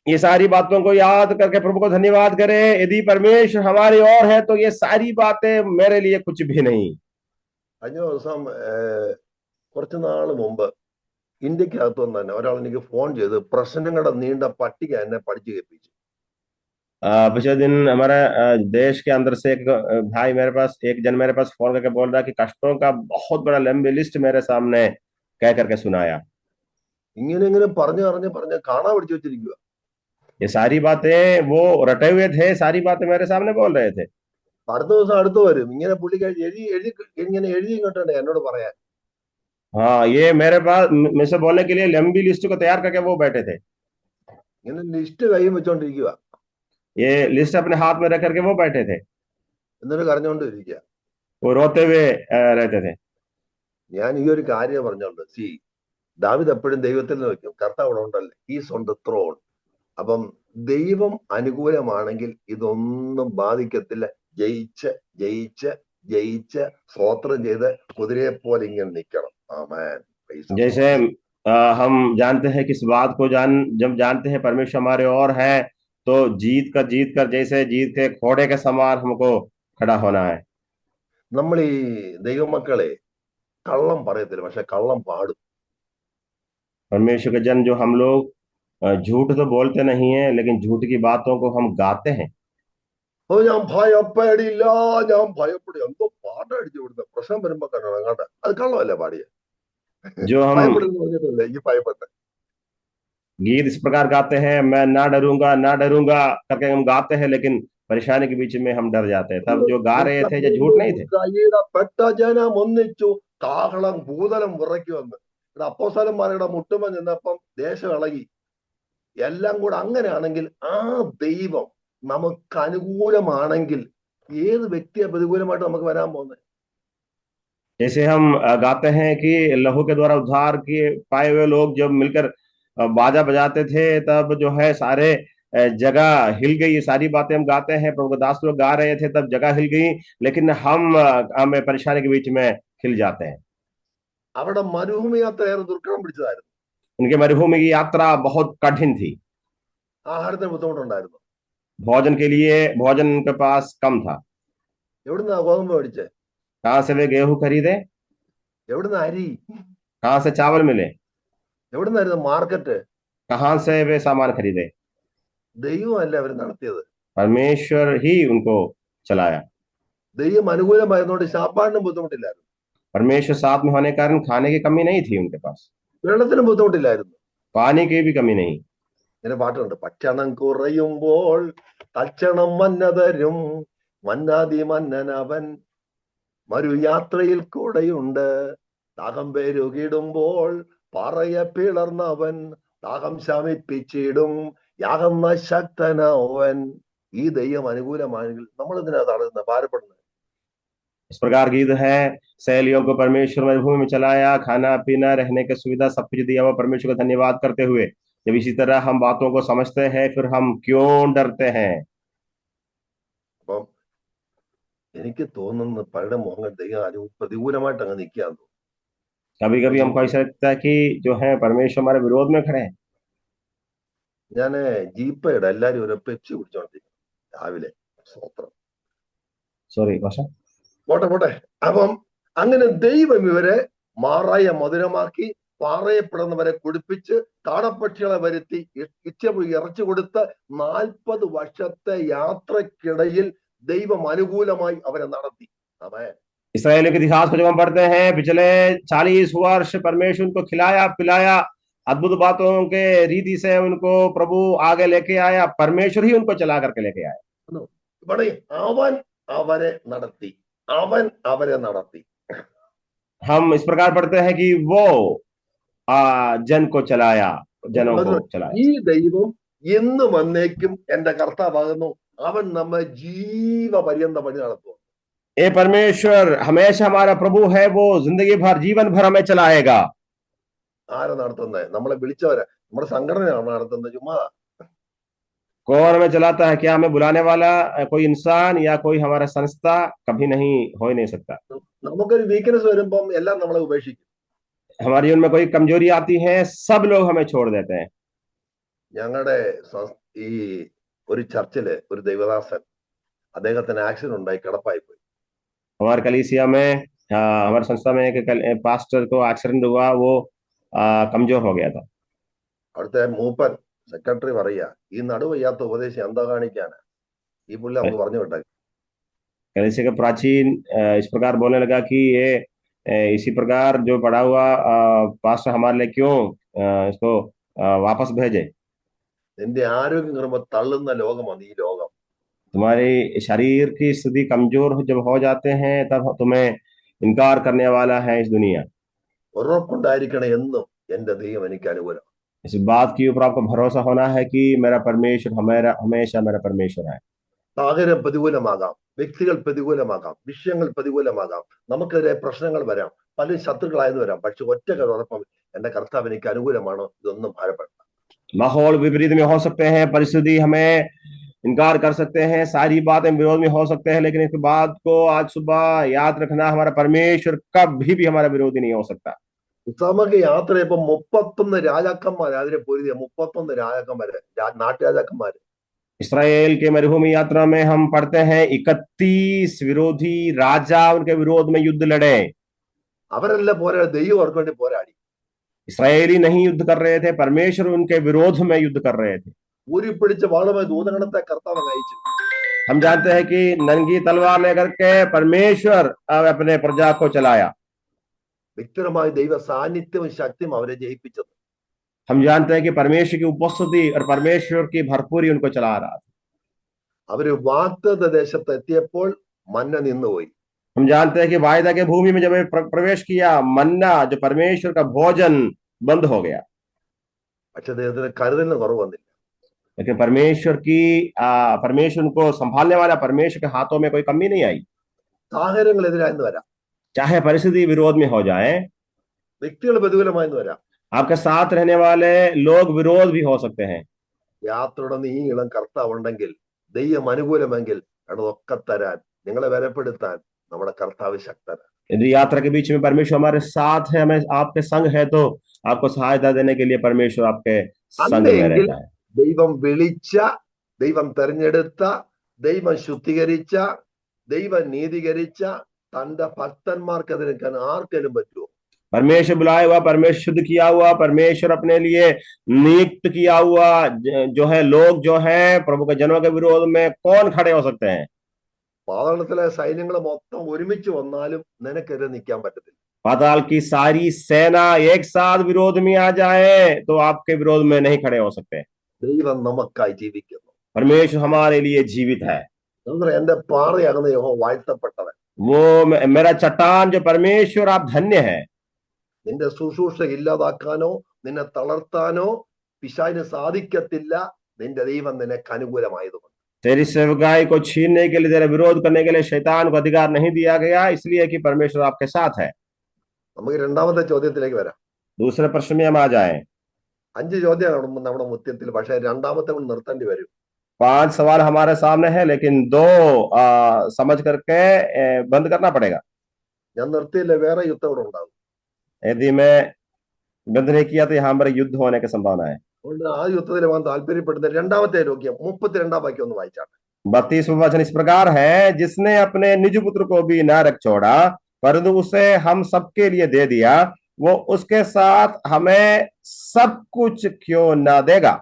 ये सारी बातों को याद करके प्रभु को धन्यवाद करें। यदि परमेश्वर हमारी ओर है तो ये सारी बातें मेरे लिए कुछ भी नहीं। കഴിഞ്ഞ ദിവസം കുറച്ചു നാള് മുമ്പ് ഇന്ത്യക്കകത്തുനിന്ന് തന്നെ ഒരാൾ എനിക്ക് ഫോൺ ചെയ്ത് പ്രശ്നങ്ങളുടെ നീണ്ട പട്ടിക എന്നെ പഠിച്ചു കേൾപ്പിച്ചു. पिछले दिन हमारे देश के अंदर से एक भाई एक जन मेरे पास फोन करके बोल रहा कि कष्टों का बहुत बड़ा लंबी लिस्ट मेरे सामने कह करके सुनाया। ഇങ്ങനെ പറഞ്ഞു കാണാ പിടിച്ചു വെച്ചിരിക്കുക. ये सारी बातें वो रटे हुए थे, सारी बातें मेरे सामने बोल रहे थे। അടുത്ത ദിവസം അടുത്ത് വരും. ഇങ്ങനെ പുള്ളി എഴുതി എഴുതി ഇങ്ങനെ എഴുതി ഇങ്ങോട്ടുണ്ട് എന്നോട് പറയാൻ. हाँ, ये मेरे पास मेरे से बोलने के लिए लंबी लिस्ट को तैयार करके वो बैठे थे। ഇങ്ങനെ ലിസ്റ്റ് കൈയും വെച്ചോണ്ടിരിക്കുക, ये लिस्ट अपने हाथ में रख करके वो बैठे थे, എന്നിട്ട് കരഞ്ഞോണ്ട് ഇരിക്കുക. वो रोते हुए रहते थे। ഞാൻ ഈ ഒരു കാര്യം പറഞ്ഞോണ്ട്, ദാവീദ് എപ്പോഴും ദൈവത്തിൽ നിന്ന് വെക്കും, കർത്താവ് അവിടെ ഉണ്ടല്ലേ, ഈസ് ഓൺ ദ ത്രോൺ. അപ്പം ദൈവം അനുകൂലമാണെങ്കിൽ ഇതൊന്നും ബാധിക്കത്തില്ല. ജയിച്ച് ജയിച്ച് ജയിച്ച് സ്വോത്രം ചെയ്ത് കുതിരയെ പോലെ ഇങ്ങനെ നിൽക്കണം. ആമേൻ. Praise the जैसे Lord. हम जानते हैं कि इस बात को जब जानते हैं परमेश्वर हमारे और है, तो जीत कर जैसे जीत के घोड़े के समान हमको खड़ा होना है। നമ്മൾ ഈ ദൈവമക്കളെ കള്ളം പറയത്തില്ല, പക്ഷെ കള്ളം പാടും. परमेश्वर के जन जो हम लोग झूठ तो बोलते नहीं है, लेकिन झूठ की बातों को हम गाते हैं। ഓ ഞാൻ ഭയപ്പെടില്ല, ഞാൻ ഭയപ്പെടും, എന്തോ പാട്ടടിച്ചു വിടുന്ന പ്രശ്നം വരുമ്പോ കണ്ടോ അങ്ങോട്ട്, അത് കള്ളമല്ല പാടിയ. जो हम ഭയപ്പെടുന്നു പറഞ്ഞിട്ടല്ലേ ഈ ഭയപ്പെട്ടെ. गीत इस प्रकार गाते हैं, मैं ना डरूंगा करके हम गाते हैं, लेकिन परेशानी के बीच में हम डर जाते हैं। तब जो गा रहे थे जो झूठ नहीं थे। പെട്ട ജനം ഒന്നിച്ചു കാഹളം ഭൂതലം വിറയ്ക്കുമെന്ന്. ഇവിടെ അപ്പോസ്തലന്മാരുടെ മുട്ടുമ്പോ ചെന്നപ്പം ദേശം ഇളകി. എല്ലാം കൂടെ അങ്ങനെയാണെങ്കിൽ ആ ദൈവം നമുക്ക് അനുകൂലമാണെങ്കിൽ ഏത് വ്യക്തിയെ പ്രതികൂലമായിട്ട് നമുക്ക് വരാൻ പോകുന്നത്? जैसे हम गाते हैं कि लहू के द्वारा उद्धार किए पाए हुए लोग जब मिलकर बाजा बजाते थे, तब जो है सारे जगह हिल गई। ये सारी बातें हम गाते हैं, प्रभु दास लोग गा रहे थे तब जगह हिल गई, लेकिन हमें परेशानी के बीच में हिल जाते हैं। അവിടെ മരുഭൂമി യാത്ര ഏറെ ദുർഘടം പിടിച്ചതായിരുന്നു. उनके मरुभूमि की यात्रा बहुत कठिन थी। ആഹാരത്തിന് ബുദ്ധിമുട്ടുണ്ടായിരുന്നു. भोजन के लिए भोजन उनके पास कम था। എവിടുന്നാ ഗോതമ്പ് മേടിച്ചേ? कहाँ से वे गेहूं खरीदे? എവിടുന്ന അരി? कहाँ से चावल मिले? എവിടുന്നായിരുന്നു മാർക്കറ്റ്? कहाँ से वे सामान खरीदे? ദൈവമല്ല അവർ നടത്തിയത്. परमेश्वर ही उनको चलाया। ദൈവം അനുകൂലമായിരുന്നോണ്ട് ശാപ്പാടിനും ബുദ്ധിമുട്ടില്ലായിരുന്നു, परमेश्वर साथ में होने के कारण खाने की कमी नहीं थी उनके पास, വെള്ളത്തിനും ബുദ്ധിമുട്ടില്ലായിരുന്നു. पानी की भी कमी नहीं। ഇങ്ങനെ പാട്ടുണ്ട്, ഭക്ഷണം കുറയുമ്പോൾ തക്ഷണം മന്നതരും മന്നാതി മന്നനവൻ മരുയാത്രയിൽ കൂടെയുണ്ട്. ദാഹം പെരുകിടുമ്പോൾ പാറയെ പിളർന്നവൻ ദാഹം ശമിപ്പിച്ചിടും യാകുന്ന ശക്തനവൻ. ഈ ദൈവം അനുകൂലമാണെങ്കിൽ നമ്മൾ ഇതിനാ തളരുന്നത്, ഭാരപ്പെടുന്നത്? इस प्रकार गीत है, सहेलियों को परमेश्वर मरुभूमि में चलाया, खाना पीना रहने की सुविधा सब कुछ दिया हुआ परमेश्वर का धन्यवाद करते हुए। जब इसी तरह हम बातों को समझते हैं, फिर हम क्यों डरते हैं? അപ്പം എനിക്ക് തോന്നുന്നു പലരുടെ മുഖങ്ങൾ ദൈവം പ്രതികൂലമായിട്ട് അങ്ങ് നിൽക്കാന്ന് തോന്നുന്നു. कभी कभी हमको ऐसा लगता है कि जो है परमेश्वर हमारे विरोध में खड़े हैं। ഞാന് ജീപ്പയുടെ എല്ലാരും ഒരു പെപ്സി കുടിച്ചോണ്ടിരിക്കും രാവിലെ. സ്വത്രം सॉरी भाषा। പോട്ടെ. അപ്പം അങ്ങനെ ദൈവം ഇവരെ മാറായ മധുരമാക്കി പാറയപ്പെടുന്നവരെ കുടിപ്പിച്ച് കാടപ്പക്ഷികളെ വരുത്തി ഇറച്ചു കൊടുത്ത് 40 വർഷത്തെ യാത്രക്കിടയിൽ ദൈവം അനുകൂലമായി അവരെ നടത്തി. ആമേൻ. इसराइलियों के इतिहास को जब हम पढ़ते हैं, पिछले 40 वर्ष परमेश्वर उनको खिलाया पिलाया, अद्भुत बातों के रीति से उनको प्रभु आगे लेके आया। परमेश्वर ही उनको चला करके लेके आया। ഇവിടെ അവൻ അവരെ നടത്തി, അവൻ അവരെ നടത്തി. हम इस प्रकार पढ़ते हैं कि वो जन को चलाया, जनों को चलाया। ഈ ദൈവം എന്നും വന്നേക്കും എന്റെ കർത്താവാകുന്നു, അവൻ നമ്മെ ജീവപര്യന്തം പണി നടത്തും. ये परमेश्वर हमेशा हमारा प्रभु है, वो जिंदगी भर जीवन भर हमें चलाएगा। ആരാ നടത്തുന്നത്? നമ്മളെ വിളിച്ചവരെ, നമ്മുടെ സംഘടനയാണ് നടത്തുന്നത്. ചുമ്മാ कौन हमें चलाता है? क्या हमें बुलाने वाला कोई इंसान या कोई हमारा संस्था? कभी नहीं, हो ही नहीं सकता। നമുക്കൊരു വീക്ക്നെസ് വരുമ്പം എല്ലാം നമ്മളെ ഉപേക്ഷിക്കും. हमारे जीवन में कोई कमजोरी आती है, सब लोग हमें छोड़ देते हैं। ഞങ്ങളുടെ ഈ ഒരു ചർച്ചില് ഒരു ദൈവദാസൻ, അദ്ദേഹത്തിന് ആക്സിഡന്റ് ഉണ്ടായി കിടപ്പായി പോയി. हमारे कलीसिया में हमारी संस्था में एक पास्टर को एक्सीडेंट हुआ, वो कमजोर हो गया था। അവിടുത്തെ മൂപ്പൻ സെക്രട്ടറി പറയുക, ഈ നടുവയ്യാത്ത ഉപദേശം എന്താ കാണിക്കാനാ, ഈ പുള്ളി നമുക്ക് പറഞ്ഞു വിട്ടേ. कलीसिया का प्राचीन इस प्रकार बोलने लगा कि ये इसी प्रकार जो पड़ा हुआ पास्टर हमारे लिए क्यों इसको वापस भेजे। നിന്റെ ആരോഗ്യം കയറുമ്പോ തള്ളുന്ന ലോകമാണ് ഈ ലോകം. तुम्हारे शरीर की स्थिति कमजोर जब हो जाते हैं तब तुम्हें इनकार करने वाला है इस दुनिया। ഉറപ്പുണ്ടായിരിക്കണം എന്നും എന്റെ ദൈവം എനിക്ക് അനുകൂലം. इस बात के ऊपर आपको भरोसा होना है कि मेरा परमेश्वर हमेरा हमेशा मेरा परमेश्वर है। സാഹചര്യം പ്രതികൂലമാകാം, വ്യക്തികൾ പ്രതികൂലമാകാം, വിഷയങ്ങൾ പ്രതികൂലമാകാം, നമുക്കെതിരെ പ്രശ്നങ്ങൾ വരാം, പലരും ശത്രുക്കളായെന്ന് വരാം. പക്ഷെ ഒറ്റ ഉറപ്പം, എന്റെ കർത്താവ് എനിക്ക് അനുകൂലമാണോ, ഇതൊന്നും ഭാരപ്പെടണം. माहौल विपरीत में हो सकते हैं, परिस्थिति हमें इनकार कर सकते हैं, सारी बातें विरोध में हो सकते हैं, लेकिन इस बात को आज सुबह याद रखना, हमारा परमेश्वर कभी भी हमारा विरोधी नहीं हो सकता। നമുക്ക് യാത്ര ഇപ്പൊ 31 രാജാക്കന്മാര് അതിനെ പൊരുതിയ 31 രാജാക്കന്മാര്, നാട്ടുരാജാക്കന്മാര്. इसराइल के मरुभूमि यात्रा में हम पढ़ते हैं 31 विरोधी राजा उनके विरोध में युद्ध लड़े। അവരെല്ലാം പോരാ, ദൈവം അവർക്ക് വേണ്ടി പോരാടി. इसराइली नहीं युद्ध कर रहे थे, परमेश्वर उनके विरोध में युद्ध कर रहे थे। ഊരിപ്പിടിച്ച വാളുമായി ദൂതഗണത്തെ കർത്താവ് അയച്ചു. हम जानते हैं कि नंगी तलवार लेकर के परमेश्वर अपने प्रजा को चलाया। വ്യക്തിപരമായ ദൈവ സാന്നിധ്യവും ശക്തിയും അവരെ ജയിപ്പിച്ചത്. हम जानते हैं कि परमेश्वर की उपस्थिति और परमेश्वर की भरपूरी उनको चला रहा था। അവര് വാഗ്ദത്ത ദേശത്ത് എത്തിയപ്പോൾ മന്ന നിന്നുപോയി. हम जानते हैं कि वायदा के भूमि में जब प्रवेश किया, मन्ना जो परमेश्वर का भोजन बंद हो गया। പക്ഷെ ദൈവത്തിന് കരുതലിന് കുറവ് വന്നില്ല. लेकिन परमेश्वर उनको संभालने वाला परमेश्वर के हाथों में कोई कमी नहीं आई। സാഹചര്യങ്ങൾ എതിരായെന്ന് വരാം, चाहे परिस्थिति विरोध में हो जाए, വ്യക്തികൾ പ്രതികൂലമായെന്ന് വരാം, आपके साथ रहने वाले लोग विरोध भी हो सकते हैं। യാത്രയുടെ നീളം കർത്താവ് ഉണ്ടെങ്കിൽ, ദൈവം അനുകൂലമെങ്കിൽ അതൊക്കെ തരാൻ, നിങ്ങളെ വരപ്പെടുത്താൻ നമ്മുടെ കർത്താവ് ശക്തനാണ്. यदि यात्रा के बीच में परमेश्वर हमारे साथ है, हमें आपके संग है, तो आपको सहायता देने के लिए परमेश्वर आपके संग में അല്ലെങ്കിൽ रहता है। ദൈവം വിളിച്ച, ദൈവം തെരഞ്ഞെടുത്ത, ദൈവം ശുദ്ധീകരിച്ച, ദൈവം നീതീകരിച്ച തന്റെ ഭക്തന്മാർക്ക് എതിർക്കാൻ ആർക്കെങ്കിലും പറ്റുമോ? परमेश्वर बुलाया हुआ, परमेश्वर शुद्ध किया हुआ, परमेश्वर अपने लिए नियुक्त किया हुआ जो है लोग जो है प्रभु के जनों के विरोध में कौन खड़े हो सकते हैं? പാതാളത്തിലെ സൈന്യങ്ങൾ മൊത്തം ഒരുമിച്ച് വന്നാലും നിനക്കെതിരെ നിൽക്കാൻ പറ്റത്തില്ല. पाताल की सारी सेना एक साथ विरोध में आ जाए तो आपके विरोध में नहीं खड़े हो सकते। ദൈവം നമുക്കായി ജീവിക്കുന്നു. परमेश्वर हमारे लिए जीवित है। എന്റെ പാറയാകുന്ന യഹോവ വാഴ്ത്തപ്പെട്ടവൻ. वो मेरा चट्टान जो परमेश्वर, आप धन्य है। നിന്റെ ശുശ്രൂഷ ഇല്ലാതാക്കാനോ നിന്നെ തളർത്താനോ പിശാചിന് സാധിക്കത്തില്ല. നിന്റെ ദൈവം നിനക്ക് അനുകൂലമായതുകൊണ്ട്. तेरी सेवकाई को छीनने के लिए, तेरा विरोध करने के लिए शैतान को अधिकार नहीं दिया गया, इसलिए कि परमेश्वर आपके साथ है। നമുക്ക് രണ്ടാമത്തെ ചോദ്യത്തിലേക്ക് വരാം. दूसरे प्रश्न में हम आ जाए। 5 ചോദ്യമാണ് നമ്മുടെ മുത്യത്തിൽ, പക്ഷെ രണ്ടാമത്തെ കൊണ്ട് നിർത്തേണ്ടി വരും. 5 सवाल हमारे सामने है, लेकिन 2 समझ करके बंद करना पड़ेगा। ഞാൻ നിർത്തിയില്ല, വേറെ യുദ്ധം ഇവിടെ ഉണ്ടാകും. यदि मैं बंद नहीं किया तो यहाँ पर युद्ध होने की संभावना है। അതുകൊണ്ട് ആ യുദ്ധത്തിൽ പോകാൻ താല്പര്യപ്പെടുന്ന രണ്ടാമത്തെ രോഗ്യം 32 വാക്യം ഒന്ന് വായിച്ചാണ്. 32वां वचन इस प्रकार है, जिसने अपने निज पुत्र को भी न रख छोड़ा, परंतु उसे हम सबके लिए दे दिया, वो उसके साथ हमें सब कुछ क्यों न देगा?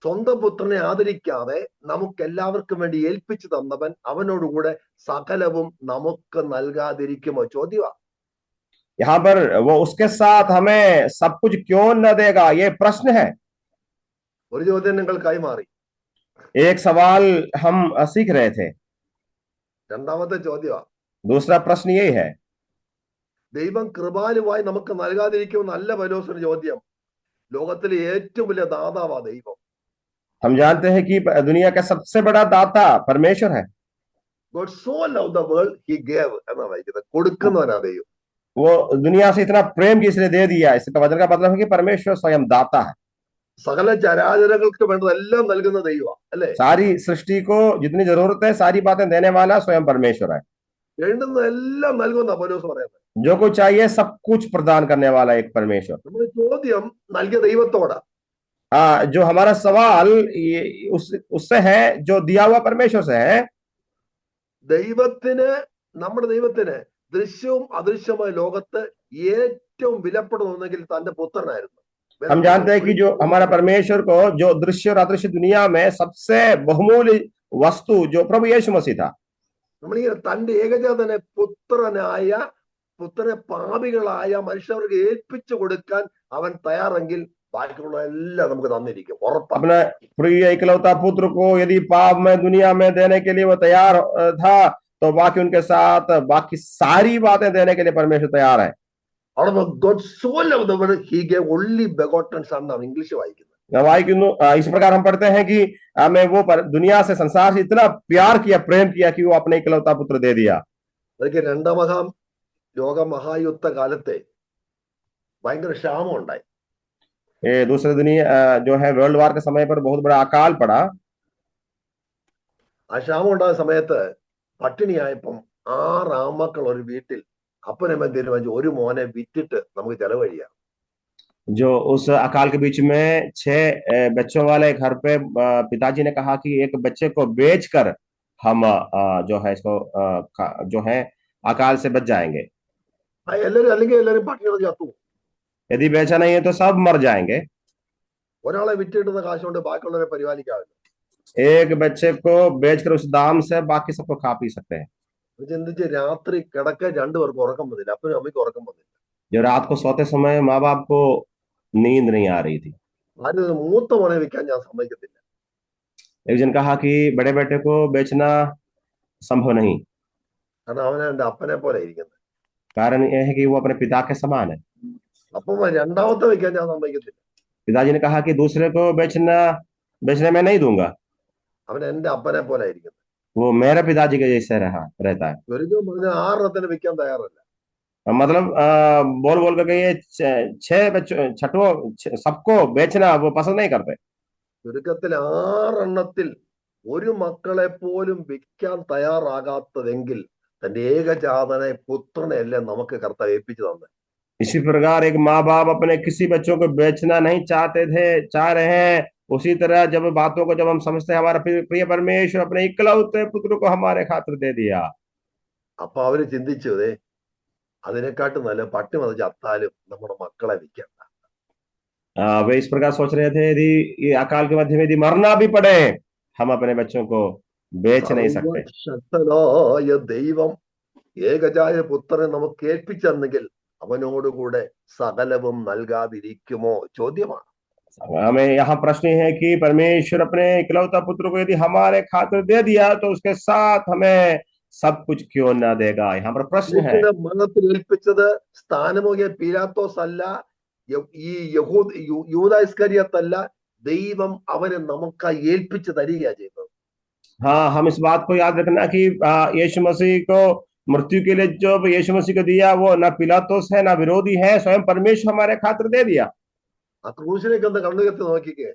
സ്വന്തം പുത്രനെ ആദരിക്കാതെ നമുക്ക് എല്ലാവർക്കും വേണ്ടി ഏൽപ്പിച്ചു തന്നവൻ അവനോടുകൂടെ സകലവും നമുക്ക് നൽകാതിരിക്കുമോ? ചോദ്യമാ. यहाँ पर वो उसके साथ हमें सब कुछ क्यों न देगा, ये प्रश्न है। ഒരു ചോദ്യം നിങ്ങൾ കൈമാറി. एक सवाल हम सीख रहे थे। രണ്ടാമത്തെ ചോദ്യമാ. दूसरा प्रश्न यही है, ദൈവം കൃപാലുവായി നമുക്ക് നൽകാതിരിക്കുമെന്ന് അല്ല പൗലോസിന്റെ ചോദ്യം. ലോകത്തിലെ ഏറ്റവും വലിയ ദാതാവാ ദൈവം. हम जानते हैं कि दुनिया का सबसे बड़ा दाता परमेश्वर है। God so loved the world he gave എന്നാ വായിക്കുന്നത്. കൊടുക്കുന്നവനാ ദൈവം. वो दुनिया से इतना प्रेम की इसने दे दिया, इसका वचन का मतलब है कि परमेश्वर स्वयं दाता है। സകല ചരാചരങ്ങൾക്ക് വേണ്ടതെല്ലാം നൽകുന്ന ദൈവം അല്ലെ? सारी सृष्टि को जितनी जरूरत है, सारी बातें देने वाला स्वयं परमेश्वर है। വേണ്ടുന്നതെല്ലാം നൽകുന്ന പൗലോസ് പറയുന്നത്. जो कुछ चाहिए सब कुछ प्रदान करने वाला एक परमेश्वर। നമ്മുടെ ചോദ്യം നൽകിയ ദൈവത്തോടാ. जो हमारा सवाल उससे है, जो दिया हुआ परमेश्वर से है। ദൈവത്തിന്, നമ്മുടെ ദൈവത്തിന് ദൃശ്യവും അദൃശ്യമായ ലോകത്ത് ഏറ്റവും വിലപ്പെടുന്നെങ്കിൽ തന്റെ പുത്രനായിരുന്നു. हम जानते हैं कि जो हमारा परमेश्वर को, जो दृश्य और अदृश्य दुनिया में सबसे बहुमूल्य वस्तु जो प्रभु यीशु मसीह था। നമ്മളിങ്ങനെ തന്റെ ഏകജാതനെ പുത്രനെ പാപികളായ മനുഷ്യർക്ക് ഏൽപ്പിച്ചു കൊടുക്കാൻ അവൻ തയ്യാറെങ്കിൽ ബാക്കിയുള്ള എല്ലാം നമുക്ക് തന്നിരിക്കും, ഉറപ്പാ. अपना प्रिय इकलौता पुत्र को यदि पाप में दुनिया में देने के लिए वो तैयार था, तो बाकी उनके साथ बाकी सारी बातें देने के लिए परमेश्वर तैयार है। അവിടെ God so loved the world, he gave only begotten son എന്നാണ് ഇംഗ്ലീഷ് വായിക്കുന്നത്. वाहिकुनु इस प्रकार हम पढ़ते हैं कि हमें वो दुनिया से संसार से इतना प्यार किया, प्रेम किया कि वो अपने इकलौता पुत्र दे दिया। അതൊക്കെ രണ്ടാം ലോക മഹായുദ്ധ കാലത്തെ ഭയങ്കര ക്ഷാമം ഉണ്ടായി. ये दूसरे दुनिया जो है वर्ल्ड वार के समय पर बहुत बड़ा अकाल पड़ा। ആ ക്ഷാമം ഉണ്ടായ സമയത്ത് പട്ടിണിയായപ്പം 6 ആമക്കൾ ഒരു വീട്ടിൽ അപ്പനമ്മ തീരുമാനിച്ചു ഒരു മോനെ വിറ്റിട്ട് നമുക്ക് ചെലവഴിയാം. जो उस अकाल के बीच में 6 बच्चों वाले घर पे पिताजी ने कहा कि एक बच्चे को बेचकर हम जो है इसको जो है अकाल से बच जाएंगे। അല്ലെങ്കിൽ എല്ലാവരും പട്ടിണി ചത്തു. यदि बेचा नहीं है तो सब मर जाएंगे। ഒരാളെ വിറ്റിട്ടുന്ന കാശ് കൊണ്ട് ബാക്കിയുള്ളവരെ പരിപാലിക്കാമല്ലോ. एक बच्चे को बेचकर उस दाम से बाकी सबको खा पी सकते हैं। ചിന്തിച്ച് രാത്രി കിടക്കാൻ രണ്ടുപേർക്ക് ഉറക്കം വന്നില്ല, അപ്പനും അമ്മയ്ക്ക് ഉറക്കം വന്നില്ല. जो रात को सोते समय माँ बाप को नींद नहीं आ रही थी। ആരും മൂത്ത മോനെ വിൽക്കാൻ ഞാൻ സമ്മതിക്കത്തില്ല. एक जन कहा कि बड़े बेटे को बेचना संभव नहीं, കാരണം അവനെ എന്റെ अപ്പനെ പോലെ ഇരിക്കുന്നത്. कारण यह है कि वो अपने पिता के समान है। അപ്പം രണ്ടാമത്തെ വിൽക്കാൻ ഞാൻ സമ്മതിക്കത്തില്ല. पिताजी ने कहा कि दूसरे को बेचने में नहीं दूंगा, അവൻ എന്റെ अപ്പനെ പോലെ ഇരിക്കുന്നത്. वो मेरे पिताजी के जैसे रहता है। ഒരിക്കലും പറഞ്ഞ 6 വിൽക്കാൻ തയ്യാറല്ല. मतलब बोल बोल करके ये 6 बच्चों छठों सबको बेचना वो पसंद नहीं करते। ചുരുക്കത്തിൽ 6 ഒരു മക്കളെ പോലും വിൽക്കാൻ തയ്യാറാകാത്തതെങ്കിൽ തന്റെ ഏകജാതനെ പുത്രനെ അല്ലേ നമുക്ക് കർത്താവ് ഏൽപ്പിച്ചു തന്നെ. इसी प्रकार एक माँ बाप अपने किसी बच्चों को बेचना नहीं चाह रहे हैं, उसी तरह जब बातों को जब हम समझते हैं, हमारा प्रिय परमेश्वर अपने इकलौते पुत्र को हमारे खातिर दे दिया। അപ്പൊ അവര് ചിന്തിച്ചതേ അതിനെക്കാട്ടും നല്ല പട്ടി മതി ചത്താലും നമ്മുടെ മക്കളെ വിൽക്കണ്ട. वे इस प्रकार सोच रहे थे, यदि ये अकाल के मध्य में यदि मरना भी पड़े, हम अपने बच्चों को बेच नहीं सकते। സർവശക്തനായ ദൈവം ഏകജായ പുത്രനെ നമുക്ക് ഏൽപ്പിച്ചെന്നെങ്കിൽ അവനോടുകൂടെ സകലവും നൽകാതിരിക്കുമോ ചോദ്യമാണ്. हमें यहाँ प्रश्न है कि परमेश्वर अपने इकलौता पुत्र को यदि हमारे खातिर दे दिया तो उसके साथ हमें सब कुछ क्यों ना देगा। यहाँ पर प्रश्न है। മരണത്തിൽ ഏൽപ്പിച്ചത് സ്ഥാനമോകിയ പീലാത്തോസ് അല്ല, ഈ യൂദാ ഇസ്കരിയോത്തല്ല, ദൈവം അവനെ നമുക്കായി ഏൽപ്പിച്ച് തരികയാ ചെയ്തത്. हाँ, हम इस बात को याद रखना कि यीशु मसीह को मृत्यु के लिए जो यीशु मसीह को दिया वो ना पिलातोस है ना विरोधी है, स्वयं परमेश्वर हमारे खातिर दे दिया। ആ ക്രൂശിലേക്ക് ഒന്ന് കണ്ണുകത്തി നോക്കിക്കേ.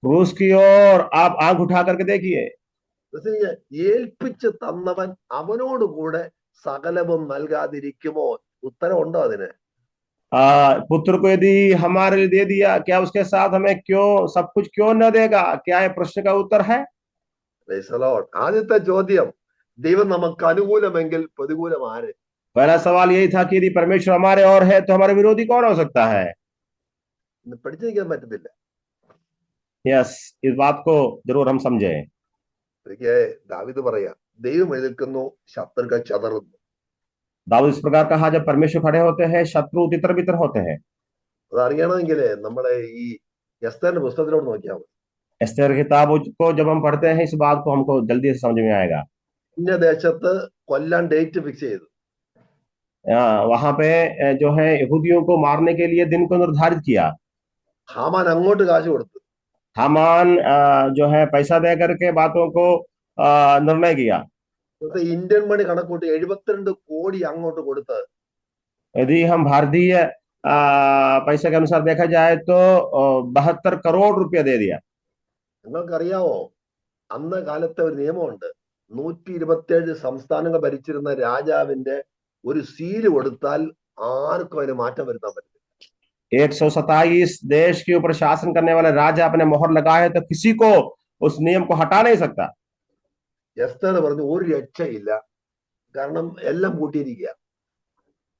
क्रूस की ओर आप आंख उठा करके देखिए। ഏൽപ്പിച്ച് തന്നവൻ അവനോടുകൂടെ സകലവും നൽകാതിരിക്കുമോ? ഉത്തരവുണ്ടോ അതിന്? पुत्र को यदि हमारे लिए दे दिया, क्या उसके साथ हमें क्यों सब कुछ क्यों न देगा? क्या ये प्रश्न का उत्तर है? ആദ്യത്തെ ചോദ്യം, ദൈവം നമുക്ക് അനുകൂലമെങ്കിൽ പ്രതികൂലം ആര്? पहला सवाल यही था कि यदि परमेश्वर हमारे और है तो हमारे विरोधी कौन हो सकता है? പഠിച്ചിരിക്കാൻ പറ്റത്തില്ല. यस, इस बात को जरूर हम समझे। എനിക്ക് ദാവീദ് പറയാ, ദൈവം എഴുതിക്കുന്നു, ശത്രുക്കൾ ചതറുന്നു. दाऊद इस प्रकार कहा, जब परमेश्वर खड़े होते हैं शत्रु तितर बितर होते हैं। അതറിയണമെങ്കിൽ നമ്മുടെ ഈ എസ്തേറിന്റെ പുസ്തകത്തിലോട്ട് നോക്കിയാൽ മതി. एस्तेर किताब को जब हम पढ़ते हैं, इस बात को हमको जल्दी से समझ में आएगा। ഇന്ന ദേശത്ത് കൊല്ലാൻ ഡേറ്റ് ഫിക്സ് ചെയ്തു. वहां पे जो है यहूदियों को मारने के लिए दिन को निर्धारित किया। ഹാമാൻ അങ്ങോട്ട് കാശ് കൊടുത്തു. हामान जो है पैसा दे करके बातों को निर्णय किया। ഇന്ത്യൻ മണി കണക്കൂട്ടി 72 കോടി അങ്ങോട്ട് കൊടുത്ത്. यदि हम भारतीय पैसे के अनुसार देखा जाए तो 72 करोड़ रुपया दे दिया। നിങ്ങൾക്കറിയാവോ, അന്ന കാലത്തെ ഒരു നിയമമുണ്ട്, 127 സംസ്ഥാനങ്ങൾ ഭരിച്ചിരുന്ന രാജാവിന്റെ ഒരു സീല് കൊടുത്താൽ ആർക്കും അതിന് മാറ്റം വരുത്താൻ പറ്റില്ല. 127 देश के ऊपर शासन करने वाला राजा अपने मोहर लगाए तो किसी को उस नियम को हटा नहीं सकता। എസ്തേർ പറഞ്ഞു ഒരു രക്ഷയില്ല, കാരണം എല്ലാം കൂട്ടിയിരിക്കുക.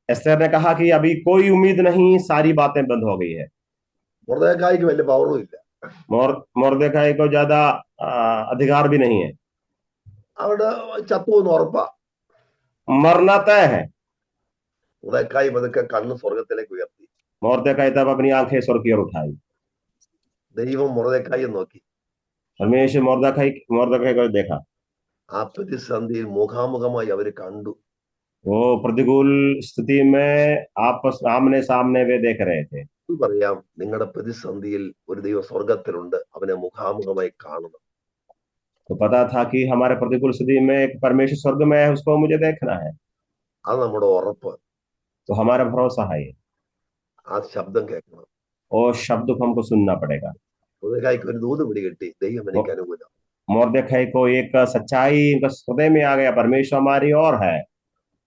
एस्तेर ने कहा कि अभी कोई उम्मीद नहीं, सारी बातें बंद हो गई है। മൊർദെഖായിക്ക് വലിയ പവറും ഇല്ല. मोर्देखाई को ज्यादा अधिकार भी नहीं है। അവിടെ ചത്തുവെന്ന് ഉറപ്പാ. मरना तय है। മൊർദെഖായി പതുക്കെ കണ്ണ് സ്വർഗത്തിലേക്ക് ഉയർത്തി. मोर्देकाई तब अपनी आंखें स्वर्ग की ओर उठाई। ദൈവം മൊർദെഖായിയെ നോക്കി. परमेश्वर मोर्देकाई को देखा। ആ പ്രതിസന്ധിയിൽ മുഖാമുഖമായി അവര് കണ്ടു. वो प्रतिकूल स्थिति में आपस आमने सामने वे देख रहे थे। പറയാം, നിങ്ങളുടെ പ്രതിസന്ധിയിൽ ഒരു ദൈവം സ്വർഗത്തിലുണ്ട്, അവനെ മുഖാമുഖമായി കാണണം. तो पता था कि हमारे प्रतिकूल स्थिति में एक परमेश्वर स्वर्ग में है, उसको मुझे देखना है। അത് നമ്മുടെ ഉറപ്പ്. तो हमारा भरोसा है ये, ആ ശബ്ദം കേൾക്കണം. और शब्द को हमको सुनना पड़ेगा। മൊർദെഖായിക്ക് ഒരു ദൂത് പിടികിട്ടി, ദൈവം എനിക്ക് അനുകൂലം. मोर्देखाई को एक सच्चाई उनका हृदय में आ गया, परमेश्वर हमारी ओर है।